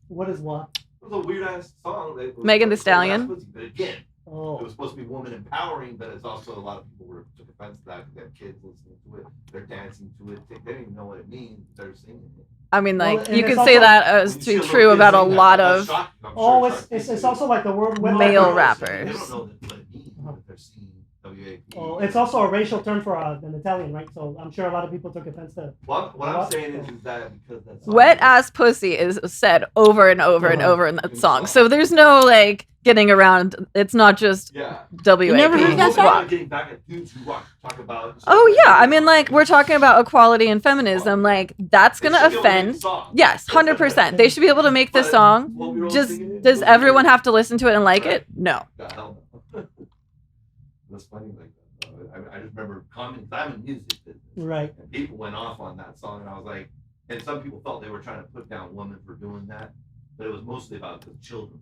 What is what? It was a weird ass song. Megan Thee Stallion. But again, it Oh, was supposed to be woman empowering, but it's also a lot of people took offense to that because they have kids listening to it. They're dancing to it. They don't even know what it means. They're singing it. I mean, Well, like and you it's could say also- that as to be true about a lot of oh, it's also like the word Male rapper. rappers. They don't know what it means, but they're singing WAP. Oh, it's also a racial term for an Italian, right? So I'm sure a lot of people took offense to. What I'm saying is that because that's wet ass pussy is said over and over and Uh-huh. over in that song. So there's no like getting around. It's not just Yeah. WAP. never heard that song? WAP. Getting back at dudes who talk about. Oh yeah, I mean like we're talking about equality and feminism. Like that's gonna offend. Yes, 100%. They should be able to make this song. Just does everyone have to listen to it and like it? No. That's funny like that. I just remember commenting. I'm in music business, Right. and people went off on that song, and I was like, and some people felt they were trying to put down women for doing that, but it was mostly about the children.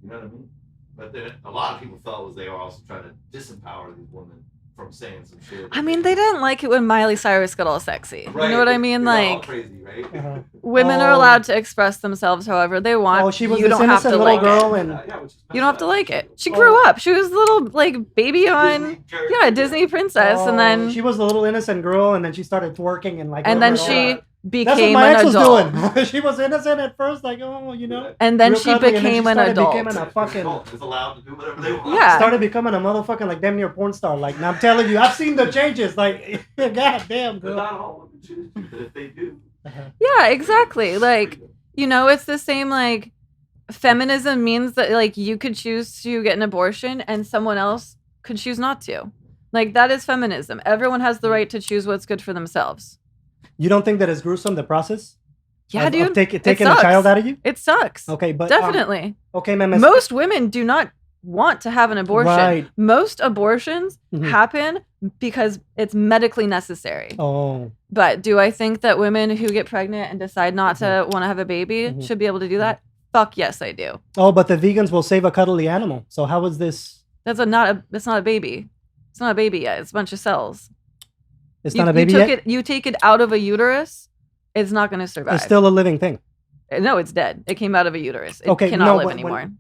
You know what I mean? But then a lot of people felt was they were also trying to disempower these women from saying some shit. I mean, they didn't like it when Miley Cyrus got all sexy. Right. You know what I mean? They got all Like crazy, right? Uh-huh. women are allowed to express themselves however they want. Oh, she was you this don't have innocent to little like girl, it. and Which is You don't have to like it. She Oh. grew up. She was a little like baby on Disney character. yeah, Disney princess, and then she was the little innocent girl, and then she started twerking and like. and then all she that. That's what became my an ex was adult. doing. She was innocent at first, like And then real she cuddly, and then became an started adult. becoming a fucking. It's allowed to do whatever they want. Yeah. Started becoming a motherfucking like damn near porn star. Like, now I'm telling you, I've seen the changes. Like, god damn, But girl. not all women choose to, but if they do, Yeah, exactly. Like, it's the same like feminism means that like you could choose to get an abortion and someone else could choose not to. Like that is feminism. Everyone has the right to choose what's good for themselves. You don't think that it's gruesome, the process? Yeah, of dude. taking it a sucks. child out of you? It sucks. Okay, but Definitely. okay, man. Most women do not want to have an abortion. Right. Most abortions Mhm. happen because it's medically necessary. Oh, But do I think that women who get pregnant and decide not to Mm-hmm. want to have a baby Mhm. should be able to do that? Fuck yes, I do. oh, but the vegans will save a cuddly animal. So how is this? That's not a baby. It's not a baby yet. It's a bunch of cells. It's not a baby yet. You take it out of a uterus, it's not going to survive. It's still a living thing. No, it's dead. It came out of a uterus. It Okay, cannot no, live when- anymore.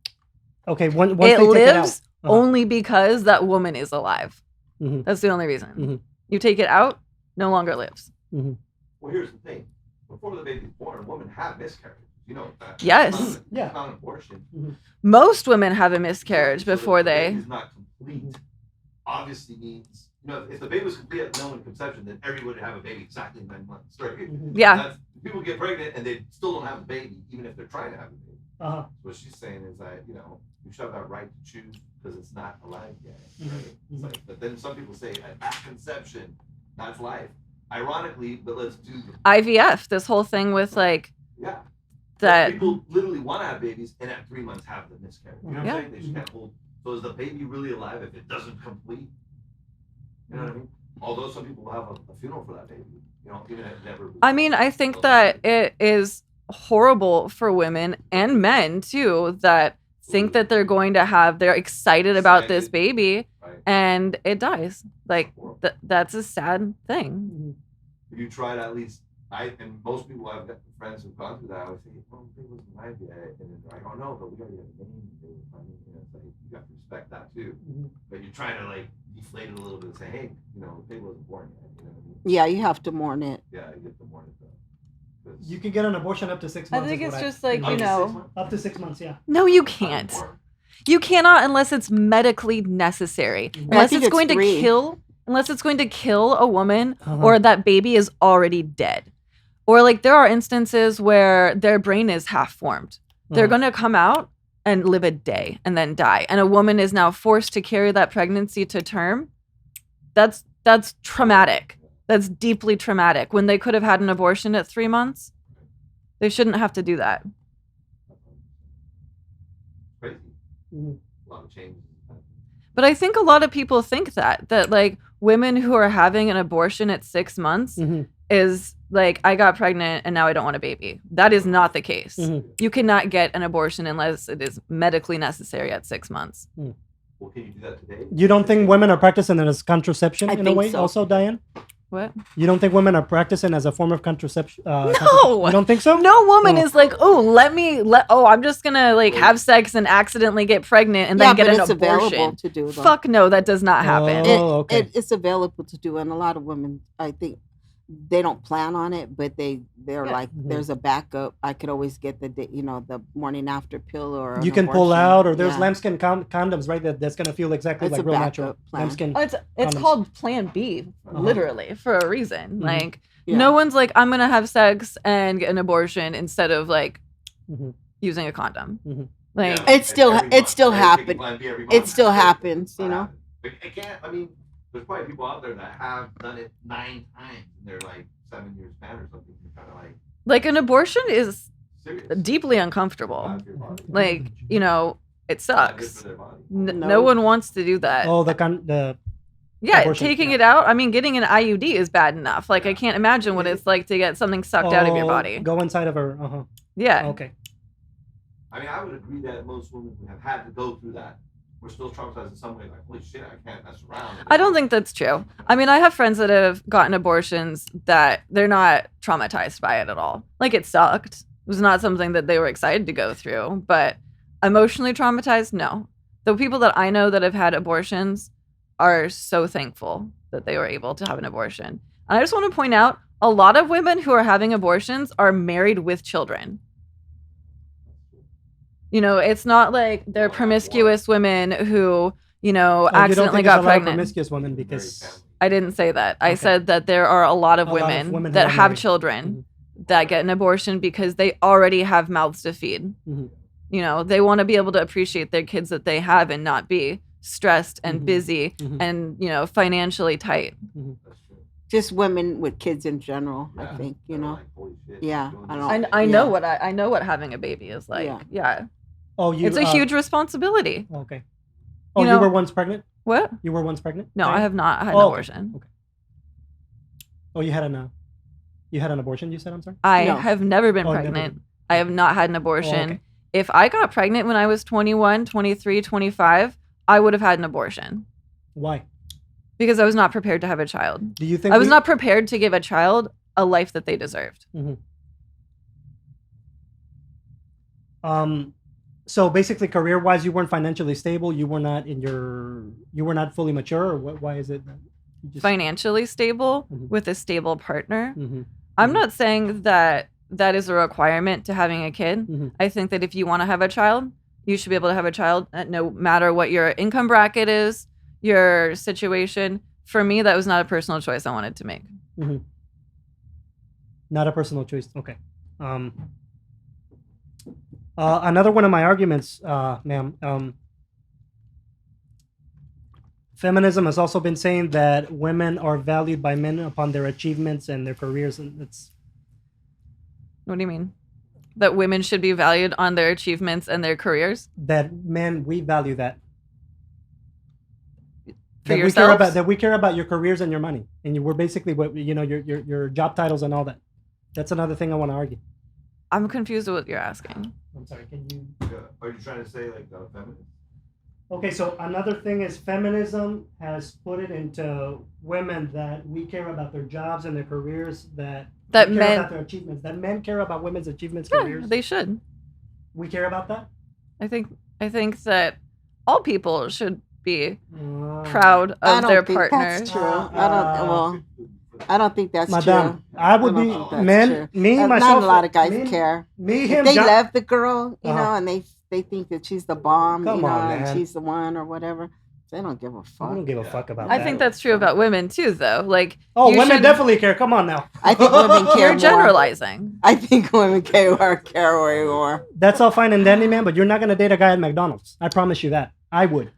Okay, once It they take it out. lives Uh-huh. only because that woman is alive. Mhm. That's the only reason. Mhm. You take it out, no longer lives. well, here's the thing: before the baby's born, women have miscarriages. You know that. Yes. Yeah. It's not an abortion. Most women have a miscarriage So before if the they. baby's not complete. Obviously means if the baby was complete at no conception, then everyone would have a baby exactly 9 months. Right? Yeah. People get pregnant and they still don't have a baby, even if they're trying to have a baby. Uh-huh. What she's saying is that you should have that right to choose because it's not alive yet. Mhm. Right? It's like, but then some people say at conception, that's life. Ironically, but let's do IVF, this whole thing with like yeah. that. People literally want to have babies and at 3 months have the miscarriage. You know what Yeah. I'm saying? They just can't hold. So is the baby really alive if it doesn't complete? You know what I mean? Although some people will have a funeral for that baby. Even if it never. I mean, I think that it is horrible for women and men too that think that they're excited about this baby Right. and it dies. Like that's a sad thing. You try to at least. And most people have got friends who've gone through that. I would say, "Oh, the baby wasn't alive yet," and then they're like, "Oh no, but we gotta get a name." It's like you got to respect that too. But you're trying to like deflate it a little bit and say, "Hey, the baby wasn't born yet." You know what I mean? Yeah, you have to mourn it. Yeah, you get to mourn it though. You can get an abortion up to 6 months. I think is it's what just like, Up to 6 months? up to 6 months. Yeah. no, you can't. You cannot unless it's medically necessary. I Unless think it's going three. to kill. Unless it's going to kill a woman Uh-huh. or that baby is already dead. Or like there are instances where their brain is half formed. They're Uh-huh. going to come out and live a day and then die. And a woman is now forced to carry that pregnancy to term. That's traumatic. That's deeply traumatic. When they could have had an abortion at 3 months, they shouldn't have to do that. Crazy. Mhm. A lot of changes. But I think a lot of people think that like women who are having an abortion at 6 months Mhm. is like, I got pregnant and now I don't want a baby. That is not the case. Mhm. You cannot get an abortion unless it is medically necessary at 6 months. Well, can you do that today? You don't think women are practicing it as contraception I in a think way, so. also, Diane? What? You don't think women are practicing as a form of contraception? No! You don't think so? No woman Oh. is like, I'm just gonna like have sex and accidentally get pregnant and Yeah, then get but an it's abortion. available to do. Though. Fuck no, that does not happen. Oh, okay. It's available to do, and a lot of women, I think, they don't plan on it, but they're Yeah. like, Mhm. there's a backup. I could always get the morning after pill or You an can pull abortion. out, or there's Yeah. lambskin condoms, right? That's gonna feel exactly It's like a real backup natural plan. lambskin. It's Condoms. called Plan B, Uh-huh. literally, for a reason. Mhm. Like, Yeah. no one's like, I'm gonna have sex and get an abortion instead of like Mhm. using a condom. Mhm. Like, Yeah, It's still- every it month, still right? happen- Taking Plan B every it month. still happens, you know? But it can't. I mean, there's probably people out there that have done it 9 times and they're like 7 years span or something. You're kind of like an abortion is serious. deeply uncomfortable. Bad for your body. Like, it Not good sucks. for their body. No No. one wants to do that. Oh, the Yeah, abortion, taking yeah. it out. I mean, getting an IUD is bad enough. Like, I can't imagine what it's like to get something sucked out of your body. Go inside of her. Uh-huh. Yeah. Okay. I mean, I would agree that most women who have had to go through that were still traumatized in some way. Like, holy shit, I can't mess around. I don't think that's true. I mean, I have friends that have gotten abortions that they're not traumatized by it at all. Like, it sucked. It was not something that they were excited to go through, but emotionally traumatized, no. The people that I know that have had abortions are so thankful that they were able to have an abortion. And I just want to point out, a lot of women who are having abortions are married with children. You know, it's not like they're promiscuous women who, You don't accidentally think got there's a lot of pregnant. promiscuous women Very because family. I didn't say that. I Okay. said that there are a lot of A lot of women, women who that are have married. children that get an abortion because they already have mouths to feed. Mhm. You know, they want to be able to appreciate their kids that they have and not be stressed and Mhm. busy Mhm. and, financially tight. That's true. Just women with kids in general, I Yeah. think, They're like, holy shit, Yeah, doing I this don't- shit. I know Yeah. I know what having a baby is like. Yeah. Yeah. Oh, you. It's a huge responsibility. Okay. Oh, You you know- were once pregnant. What? You were once pregnant. No, Diane? I have not had an Oh, okay. abortion. Okay. Oh, you had an abortion. You said, I'm sorry. I No. have never been Oh, never pregnant. been. I have not had an abortion. okay. If I got pregnant when I was 21, 23, 25, I would have had an abortion Why? because I was not prepared to have a child. Do you think I was not prepared to give a child a life that they deserved. So basically, career-wise, you weren't financially stable. You were not fully mature. Or why is it? That you just, Financially stable Mhm. with a stable partner. Mhm. I'm Mhm. not saying that that is a requirement to having a kid. Mhm. I think that if you want to have a child, you should be able to have a child no matter what your income bracket is, your situation. For me, that was not a personal choice I wanted to make. Not a personal choice. Okay. Another one of my arguments, ma'am. Feminism has also been saying that women are valued by men upon their achievements and their careers, and it's What do you mean? That women should be valued on their achievements and their careers? that men we value that. For That we care about your careers and your money, and we're basically what your job titles and all that. That's another thing I want to argue. I'm confused with what you're asking. I'm sorry. Can you? Are you trying to say like feminist? Okay, so another thing is feminism has put it into women that we care about their jobs and their careers, that we care about their achievements, that men care about women's achievements, Yeah, careers. they should. We care about that. I think that all people should be Uh, proud I of don't their think partner. that's true. I don't think that's Madame, true. I would don't be think that's men. true. Me myself. Not a lot of guys me, care. Me If him. they John, love the girl, Uh-huh. and they think that she's the bomb, Come on, and man. she's the one or whatever. They don't give a I fuck. don't give a fuck about I that. think that's true about women too, though. Like, Oh, you women should- definitely care. Come on now. I think women care You're more. generalizing. I think women care way more. That's all fine and dandy, man, but you're not gonna date a guy at McDonald's. I promise you that. I would.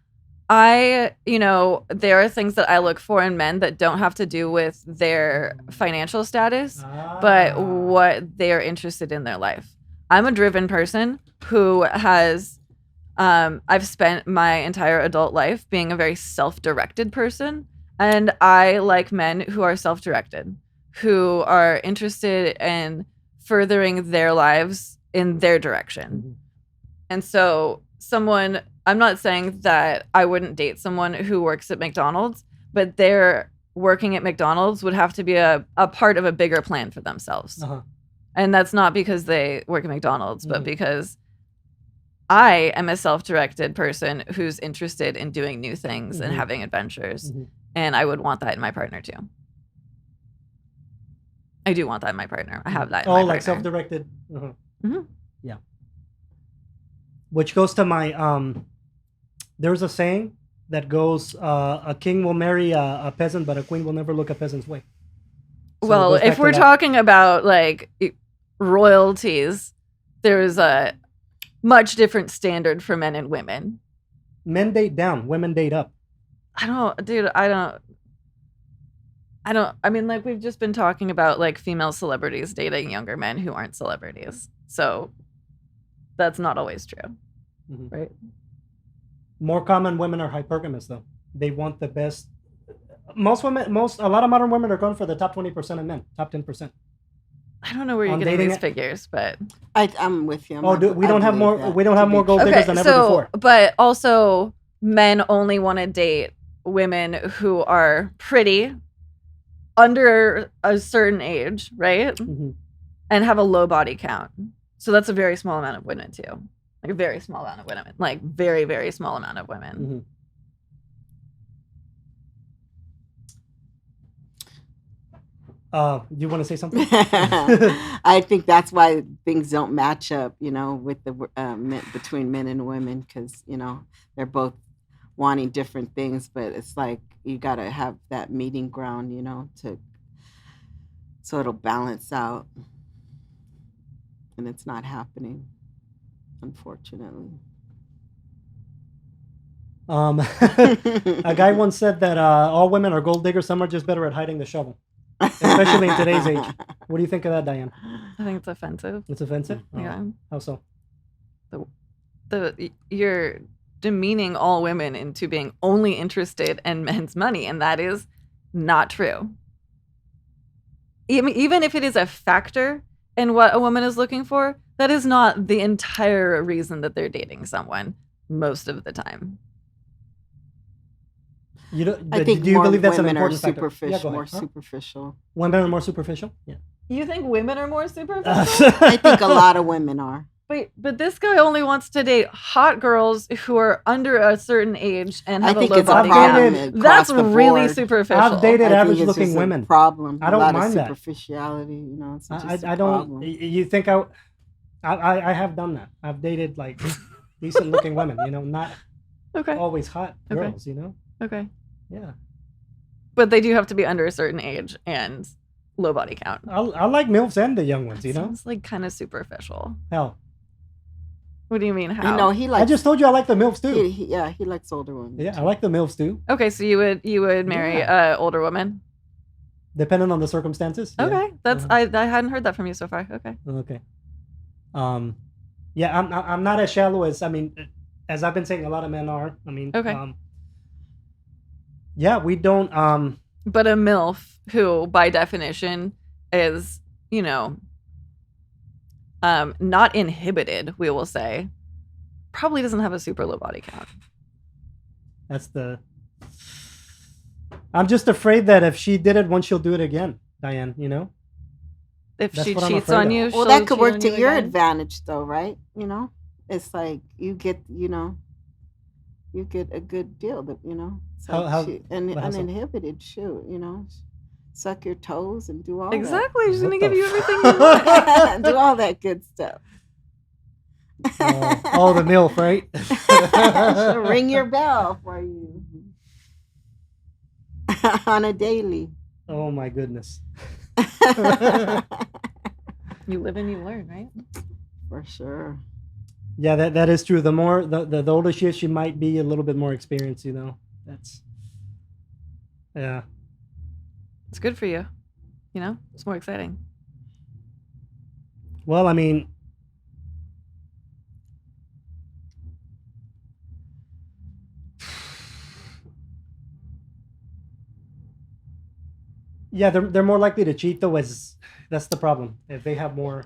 There are things that I look for in men that don't have to do with their financial status, but what they are interested in their life. I'm a driven person who has, I've spent my entire adult life being a very self-directed person, and I like men who are self-directed, who are interested in furthering their lives in their direction. And so I'm not saying that I wouldn't date someone who works at McDonald's, but their working at McDonald's would have to be a part of a bigger plan for themselves. And that's not because they work at McDonald's, but because I am a self-directed person who's interested in doing new things and having adventures. And I would want that in my partner too. I do want that in my partner. I have that in my partner. like self-directed. Yeah. Which goes to my there's a saying that goes, a king will marry a peasant, but a queen will never look a peasant's way. So well, if we're talking about like royalties, there's a much different standard for men and women. Men date down, women date up. I mean, like, we've just been talking about like female celebrities dating younger men who aren't celebrities. So that's not always true. Right? More common, women are hypergamous though. They want the best. A lot of modern women are going for the top 20% of men, top 10%. I don't know where you're getting these figures, but I'm with you. We don't have more gold diggers than ever before. But also, men only want to date women who are pretty, under a certain age, right? And have a low body count. So that's a very small amount of women too. Like a very small amount of women. Like very, very small amount of women. You want to say something? I think that's why things don't match up, with the between men and women, because they're both wanting different things, but it's like you got to have that meeting ground, so it'll balance out, and it's not happening, unfortunately. A guy once said that all women are gold diggers. Some are just better at hiding the shovel. Especially in today's age. What do you think of that, Diane? I think it's offensive. It's offensive? Yeah. How so? You're demeaning all women into being only interested in men's money, and that is not true. Even if it is a factor in what a woman is looking for, that is not the entire reason that they're dating someone most of the time. I think do you believe that's an women are important factor? more superficial. Women are more superficial? Yeah. You think women are more superficial? I think a lot of women are. But this guy only wants to date hot girls who are under a certain age and have a low it's body a count. problem. That's really superficial. I've dated I average think it's looking just a women. problem. I don't a lot mind of that. Superficiality, it's just I a don't. problem. You think I have done that. I've dated like decent looking women, not always hot girls, Okay. Yeah. But they do have to be under a certain age and low body count. I like MILFs and the young ones, Sounds like kind of superficial. Hell. What do you mean, how? He likes. I just told you I like the MILFs too. He likes older women. Yeah, I like the MILFs too. Okay, so you would marry older woman? Depending on the circumstances. Okay, that's I hadn't heard that from you so far. Okay. Okay. Yeah, I'm not as shallow as as I've been saying. A lot of men are. Okay. Yeah, we don't. But a MILF, who by definition is, not inhibited, we will say, probably doesn't have a super low body count. I'm just afraid that if she did it once, she'll do it again, Diane. If That's she what I'm cheats afraid on of. you, Well, she'll that could cheat work on to you your again? advantage, though, right? It's like you get a good deal, that it's like How so? uninhibited. Suck your toes and do all that. Exactly. She's What going to give the you everything you want. Do all that good stuff. Oh, the MILF, right? She'll ring your bell for you on a daily. Oh my goodness. You live and you learn, right? For sure. Yeah, that is true. The more the older she is, she might be a little bit more experienced. That's yeah. It's good for you. It's more exciting. Well, I mean, yeah, they're more likely to cheat though. That's the problem. If they have more,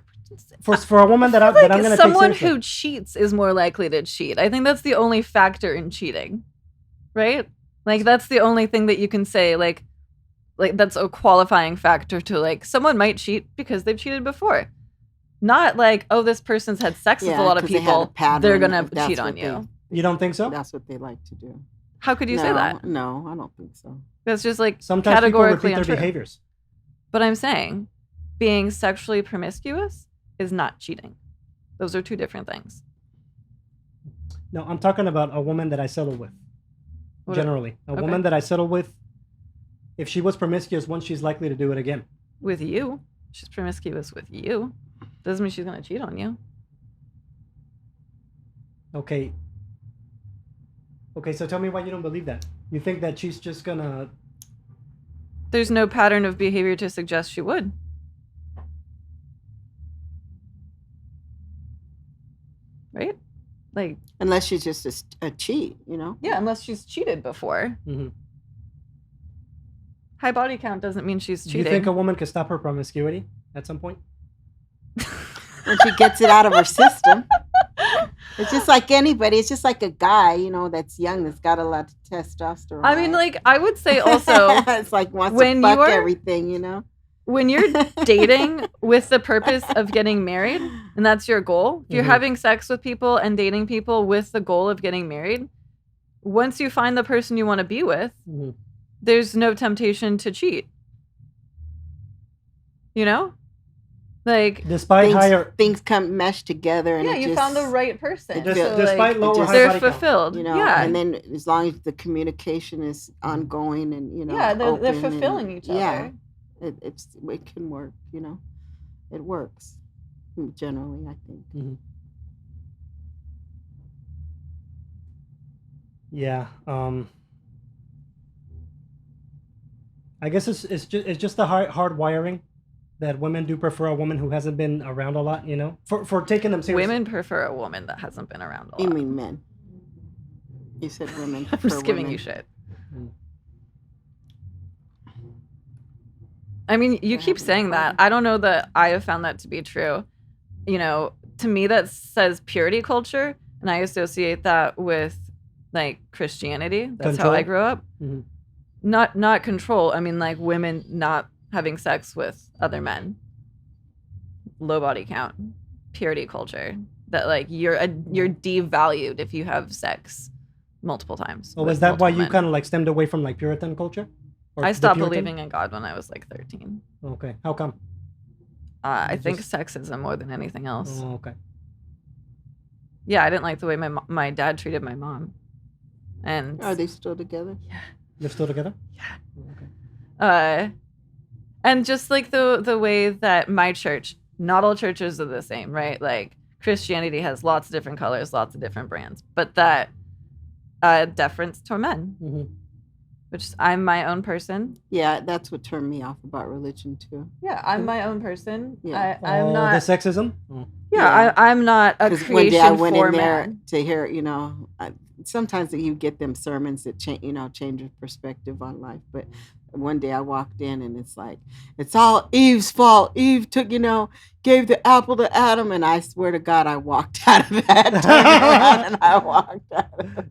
for a woman that I'm gonna take someone seriously. who cheats is more likely to cheat. I think that's the only factor in cheating, right? Like that's the only thing that you can say. Like that's a qualifying factor to like someone might cheat because they've cheated before. Not like, oh, this person's had sex with a lot of people, they're gonna cheat on you. You don't think so? That's what they like to do. How could you say that? No, I don't think so. That's just like sometimes categorically people repeat untrue. their behaviors. But I'm saying being sexually promiscuous is not cheating. Those are two different things. No, I'm talking about a woman that I settle with. Generally, a woman that I settle with, if she was promiscuous once, she's likely to do it again. With you. She's promiscuous with you. Doesn't mean she's going to cheat on you. Okay, so tell me why you don't believe that. You think that she's just going to... There's no pattern of behavior to suggest she would. Right? Like, unless she's just a cheat, Yeah, unless she's cheated before. Mm-hmm. High body count doesn't mean she's cheating. Do you think a woman could stop her promiscuity at some point? When she gets it out of her system. It's just like anybody. It's just like a guy, that's young, that's got a lot of testosterone. I mean, like, I would say also... it's like wants to fuck everything, When you're dating with the purpose of getting married, and that's your goal, if you're having sex with people and dating people with the goal of getting married, once you find the person you want to be with, there's no temptation to cheat. Like, despite things come mesh together, and you found the right person. Despite lower high they're body fulfilled. Count. And then as long as the communication is ongoing and they're fulfilling each other. Yeah, it can work. It works generally, I think. Mm-hmm. Yeah. I guess it's just the hard wiring. That women do prefer a woman who hasn't been around a lot, for taking them seriously. Women prefer a woman that hasn't been around a lot. You mean men? You said women. I'm just giving you shit. I mean, you keep saying that. I don't know that I have found that to be true. To me, that says purity culture, and I associate that with like Christianity. That's control. How I grew up. Mm-hmm. Not control. I mean, like women not having sex with other men, low body count, purity culture. That like you're devalued if you have sex multiple times. Oh, is that why you kind of like stemmed away from like Puritan culture? I stopped believing in God when I was like 13. Okay, how come? I think sexism more than anything else. Oh, okay. Yeah, I didn't like the way my dad treated my mom. And are they still together? Yeah, they're still together. Yeah. Okay. And just like the way that my church, not all churches are the same, right? Like Christianity has lots of different colors, lots of different brands, but that deference to men, which I'm my own person. Yeah, that's what turned me off about religion too. Yeah, I'm my own person. Yeah. I'm not the sexism. Yeah, I'm not a creation one day I went for in there man. to hear, sometimes you get them sermons that change your perspective on life, but one day I walked in and it's like, it's all Eve's fault. Eve took, gave the apple to Adam, and I swear to God, I walked out of that, turned around and I walked out of it.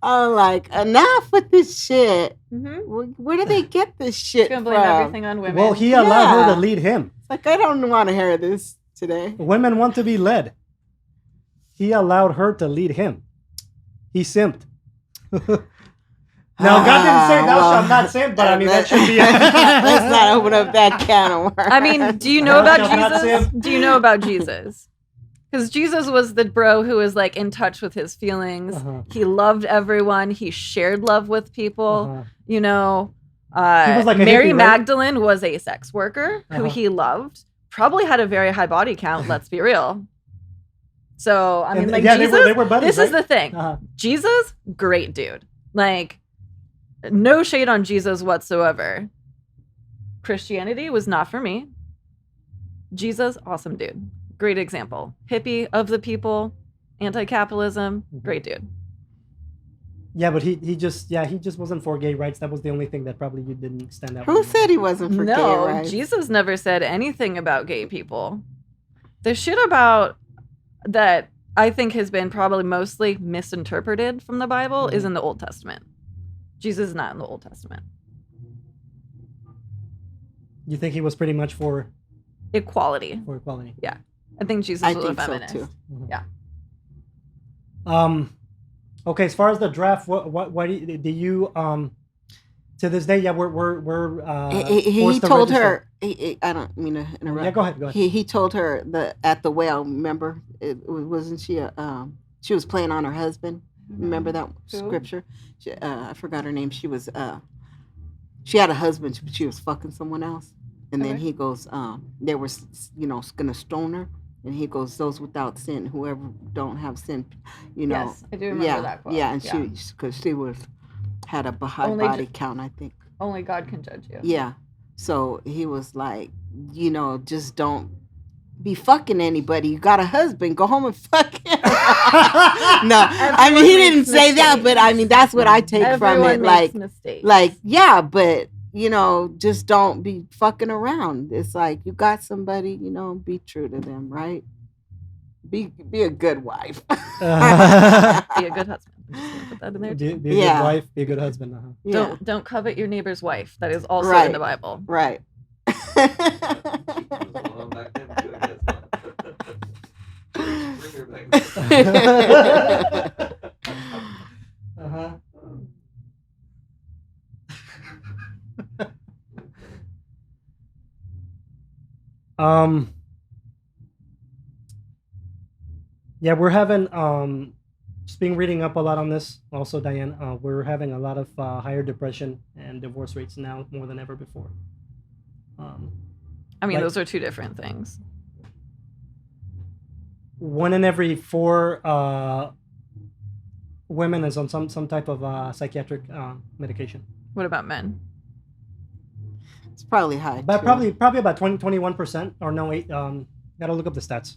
I'm like, enough with this shit. Where do they get this shit Gonna from? blame everything on women. Well, he allowed her to lead him. It's like, I don't want to hear this today. Women want to be led. He allowed her to lead him. He simped. Now, God didn't say thou shalt not simp, but I mean, that should be... Let's not open up that can of worms. I mean, do you know about Jesus? Do you know about Jesus? Because Jesus was the bro who was like in touch with his feelings. He loved everyone. He shared love with people. You know, He was like a Mary hippie, right? Magdalene was a sex worker who he loved. Probably had a very high body count. Let's be real. So I mean, like Jesus, they were buddies, this is right? the thing. Jesus, great dude. Like, no shade on Jesus whatsoever. Christianity was not for me. Jesus, awesome dude. Great example. Hippie of the people, anti-capitalism, great dude. Yeah, but he just wasn't for gay rights. That was the only thing that probably you didn't stand out. Who said he wasn't for gay No, rights? Jesus never said anything about gay people. The shit about that I think has been probably mostly misinterpreted from the Bible is in the Old Testament. Jesus is not in the Old Testament. You think he was pretty much for equality? For equality. Yeah. I think Jesus was a feminist. So too. Yeah. Okay, as far as the draft, what do you to this day? Yeah, we're he told her. I don't mean to interrupt. Yeah, go ahead. He told her at the well. Remember, wasn't she she was playing on her husband. Remember that scripture? I forgot her name. She was she had a husband, but she was fucking someone else. And then he goes, they were, gonna stone her. And he goes, those without sin, whoever don't have sin, Yes, I do remember that quote. Yeah, and because she had a high body count, I think. Only God can judge you. Yeah. So he was like, just don't be fucking anybody. You got a husband, go home and fuck him. No, I mean, he didn't say that, but I mean, that's what I take from it. Like, yeah, but just don't be fucking around. It's like you got somebody, be true to them, right? Be a good wife. Be a good husband. I'm just gonna put that in there. Be a good wife. Be a good husband. Don't covet your neighbor's wife. That is also in the Bible. Right. Yeah, we're having just been reading up a lot on this. Also, Diane, we're having a lot of higher depression and divorce rates now more than ever before. I mean, those are two different things. 1 in every 4 women is on some type of psychiatric medication. What about men? It's probably high. But probably about 21%, or no, 8. Gotta look up the stats.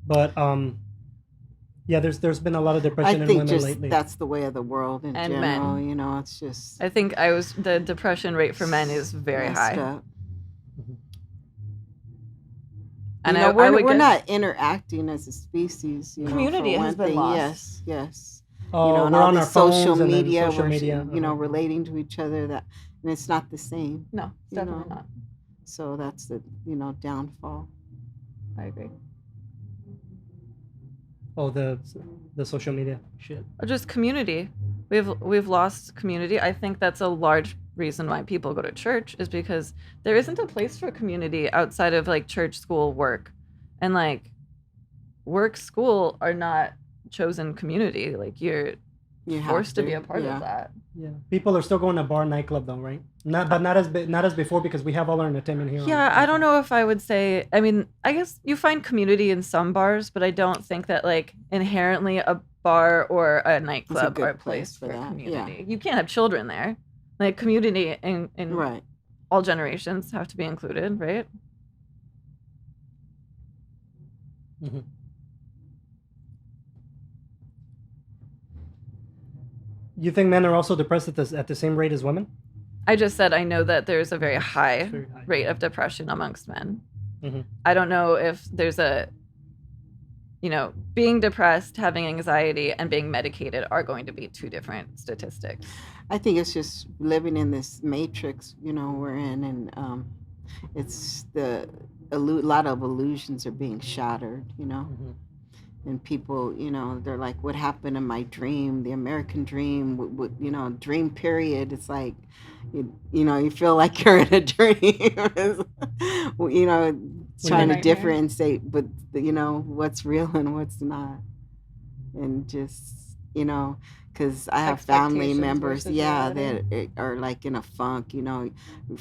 But yeah, there's been a lot of depression in women lately. That's the way of the world in and general. Men. It's just. I think the depression rate for men is very high. Mm-hmm. And we're not interacting as a species. Community has been lost. Yes. Oh, and we're all on the our phones social and media. Social media. Relating to each other. And it's not the same. No, it's definitely not. So that's the downfall. I agree. Oh, the social media shit. Just community. We've lost community. I think that's a large reason why people go to church is because there isn't a place for community outside of like church, school, work, and like work, school are not chosen community. Like you're forced to be a part of that. Yeah, people are still going to bar, nightclub though, right? Not as before because we have all our entertainment here. Yeah, I don't know if I would say. I mean, I guess you find community in some bars, but I don't think that like inherently a bar or a nightclub are a place for community. Yeah. You can't have children there. Like community in right. all generations have to be included, right? Mm-hmm. You think men are also depressed at the same rate as women? I just said I know that there's a very high rate of depression amongst men. Mm-hmm. I don't know if there's being depressed, having anxiety, and being medicated are going to be two different statistics. I think it's just living in this matrix, we're in, and it's a lot of illusions are being shattered, Mm-hmm. And people, they're like, what happened in my dream, the American dream, dream period. It's like, you feel like you're in a dream, trying to Nightmare. differentiate, but what's real and what's not, and just because I have family Expectations members, versus yeah, reality. that are like in a funk,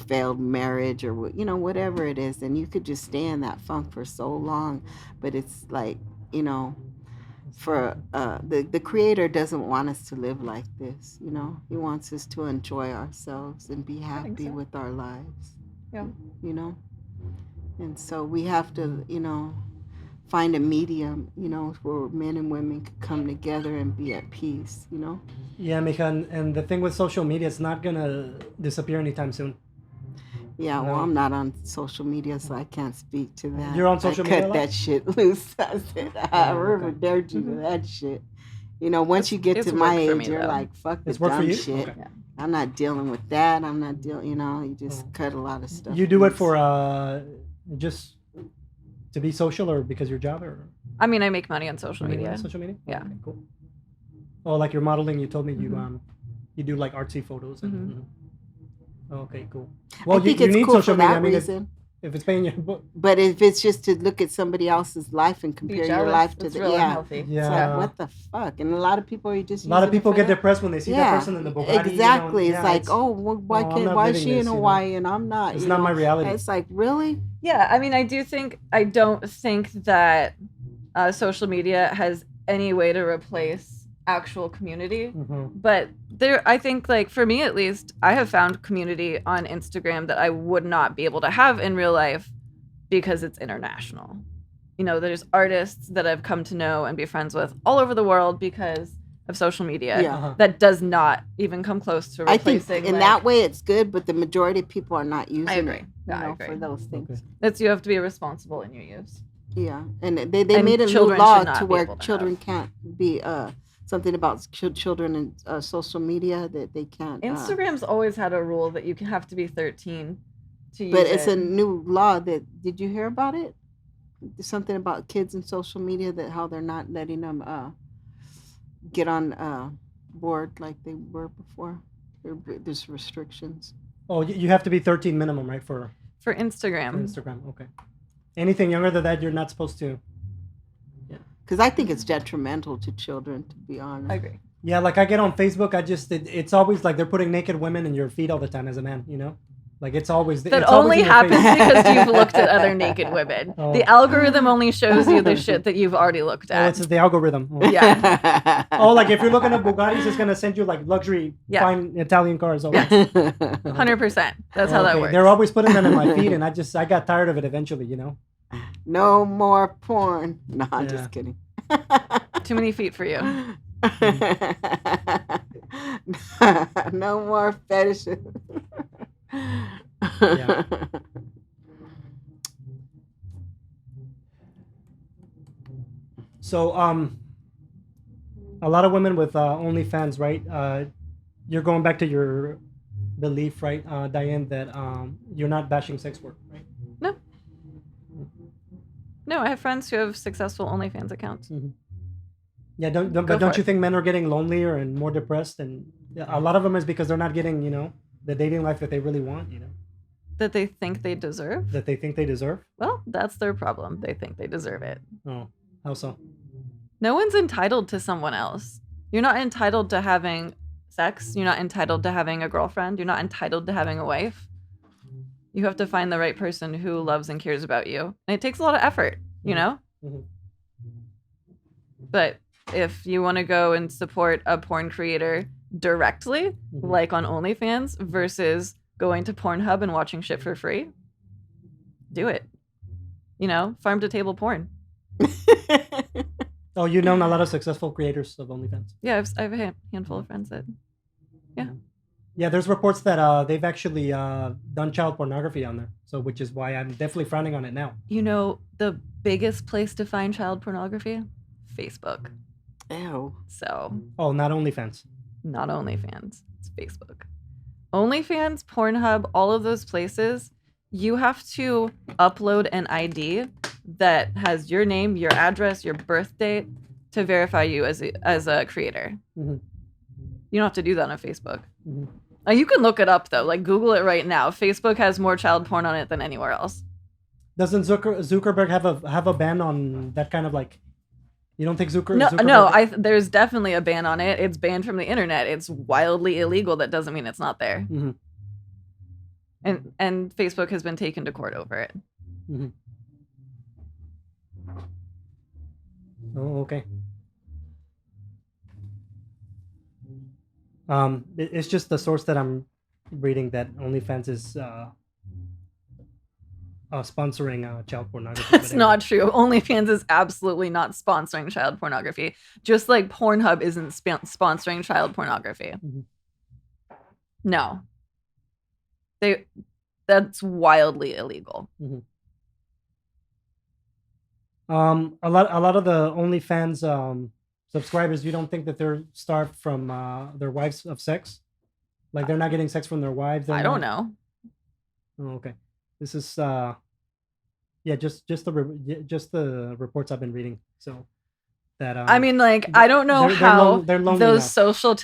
failed marriage or whatever it is, and you could just stay in that funk for so long, but it's like for the creator doesn't want us to live like this. He wants us to enjoy ourselves and be happy so. with our lives. Yeah. And so we have to find a medium, where men and women could come together and be at peace. Yeah, Mija, and the thing with social media, it's not gonna disappear anytime soon. Yeah, well, No. I'm not on social media, so I can't speak to that. You're on social I media a cut lot? that shit loose. I said, I okay. never dared you to that shit. Once you get it's to my worked for age, me, you're though. like, fuck the It's work for dumb you? shit. Okay. I'm not dealing with that. I'm not dealing, you just cut a lot of stuff. You do it loose. for just to be social or because your job or I mean, I make money on social you make media. money on social media? Yeah. Okay, cool. Oh, like your modeling, you told me you do like artsy photos and okay, cool. Well, I think you it's need cool social for media. that I mean, reason. if it's paying you, But if it's just to look at somebody else's life and Be compare your jealous, life to it's the real yeah, unhealthy. yeah. it's like what the fuck? And a lot of people are just a lot of using it people for get that. depressed when they see that person in the Bugatti. Exactly. You It's know? like, why I'm can't? not Why is living she in this, Hawaii and I'm not? It's not my reality. It's like, really? Yeah, I mean, I don't think that social media has any way to replace actual community. But I think, like, for me at least, I have found community on Instagram that I would not be able to have in real life because it's international. There's artists that I've come to know and be friends with all over the world because of social media. Yeah. That does not even come close to I replacing. think in that way it's good, but the majority of people are not using agree. it. Yeah, I agree. For those things. It's you have to be responsible in your use. Yeah, and they And made a new children law should not to be where able to children have. can't be something about children and social media that they can't. Instagram's always had a rule that you have to be 13 to use But it's it. a new law that did you hear about it? Something about kids and social media that how they're not letting them get on board like they were before. There's restrictions. Oh, you have to be 13 minimum, right? For Instagram. Instagram, okay. Anything younger than that, you're not supposed to. Because I think it's detrimental to children, to be honest. I agree. Yeah, like I get on Facebook, it's always like they're putting naked women in your feed all the time as a man, Like it's always That it's always only in your happens face. because you've looked at other naked women. Oh. The algorithm only shows you the shit that you've already looked Oh, at. it's the algorithm. Oh. Yeah. Oh, like if you're looking at Bugattis, it's gonna send you like luxury, fine Italian cars. Always. 100%. That's how that Okay, works. They're always putting them in my feed, and I got tired of it eventually, No more porn. No, I'm Yeah. just kidding. Too many feet for you. No more fetishes. Yeah. So, a lot of women with OnlyFans, right? You're going back to your belief, right, Diane, that you're not bashing sex work, right? No, I have friends who have successful OnlyFans accounts. Yeah, Go but for don't you it. think men are getting lonelier and more depressed? And a lot of them is because they're not getting, the dating life that they really want, That they think they deserve? that they think they deserve. Well, that's their problem. They think they deserve it. Oh, how so? No one's entitled to someone else. You're not entitled to having sex. You're not entitled to having a girlfriend. You're not entitled to having a wife. You have to find the right person who loves and cares about you. And it takes a lot of effort, Mhm. But if you want to go and support a porn creator directly, like on OnlyFans, versus going to Pornhub and watching shit for free, do it. Farm to table porn. Oh, you know a lot of successful creators of OnlyFans. Yeah, I have a handful of friends that, Yeah, there's reports that they've actually done child pornography on there. So, which is why I'm definitely frowning on it now. the biggest place to find child pornography? Facebook. Ew. So, Oh, not OnlyFans. not OnlyFans, it's Facebook. OnlyFans, Pornhub, all of those places, you have to upload an ID that has your name, your address, your birth date to verify you as a creator. Mhm. You don't have to do that on Facebook. Mhm. You can look it up though, like Google it right now. Facebook has more child porn on it than anywhere else. Doesn't Zuckerberg have a ban on that kind of like? You don't think Zuckerberg? No. There's definitely a ban on it. It's banned from the internet. It's wildly illegal. That doesn't mean it's not there. Mm-hmm. And Facebook has been taken to court over it. Mm-hmm. Oh, okay. It's just the source that I'm reading that OnlyFans is sponsoring child pornography. That's not true. OnlyFans is absolutely not sponsoring child pornography. Just like Pornhub isn't sponsoring child pornography. Mm-hmm. No. That's wildly illegal. Mm-hmm. A lot of the OnlyFans subscribers, you don't think that they're starved from their wives of sex? Like they're not getting sex from their wives? I don't know. Oh, okay. This is just the reports I've been reading. So that I mean, like I don't know how they're lonely those enough. social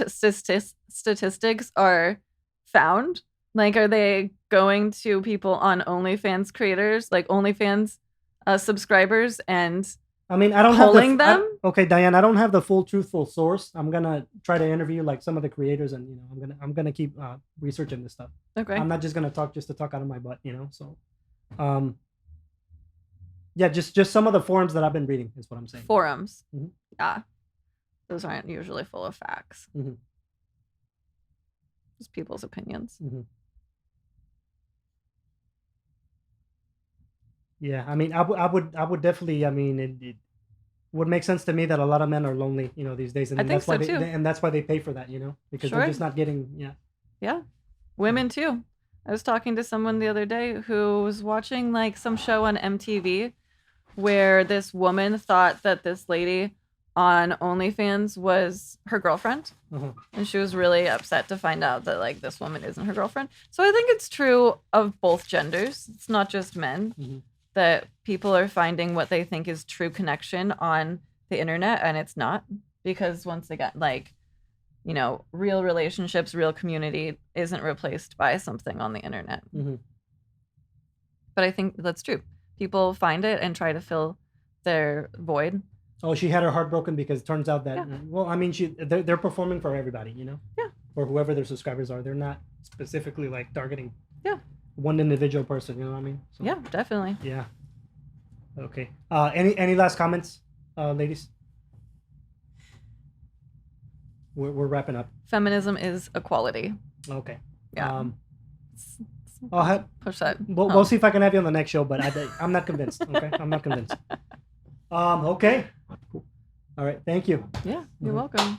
statistics are found. Like, are they going to people on OnlyFans creators, like OnlyFans subscribers, and I mean, I don't polling them? Okay, Diane, I don't have the full truthful source. I'm gonna try to interview like some of the creators, and I'm gonna keep researching this stuff. Okay. I'm not just gonna talk just to talk out of my butt, So, yeah, just some of the forums that I've been reading is what I'm saying. Forums. Mm-hmm. Yeah, those aren't usually full of facts. Mm-hmm. Just people's opinions. Mm-hmm. Yeah, I mean, I would definitely. I mean, it would make sense to me that a lot of men are lonely, these days, and I think that's why so too. and that's why they pay for that, because they're just not getting. Yeah, women too. I was talking to someone the other day who was watching like some show on MTV where this woman thought that this lady on OnlyFans was her girlfriend, and she was really upset to find out that like this woman isn't her girlfriend. So I think it's true of both genders. It's not just men. Mm-hmm. That people are finding what they think is true connection on the internet, and it's not, because once again, like, real relationships, real community isn't replaced by something on the internet. Mm-hmm. But I think that's true. People find it and try to fill their void. Oh, she had her heart broken because it turns out that, well, I mean, they're performing for everybody, Yeah. or whoever their subscribers are. They're not specifically like targeting. Yeah. One individual person, you know what I mean? So, yeah, definitely. Yeah. Okay. Any last comments, ladies? We're wrapping up. Feminism is equality. Okay. Yeah. I'll push that. We'll see if I can have you on the next show, but I'm not convinced. Okay, I'm not convinced. Okay. Cool. All right. Thank you. Yeah, you're welcome.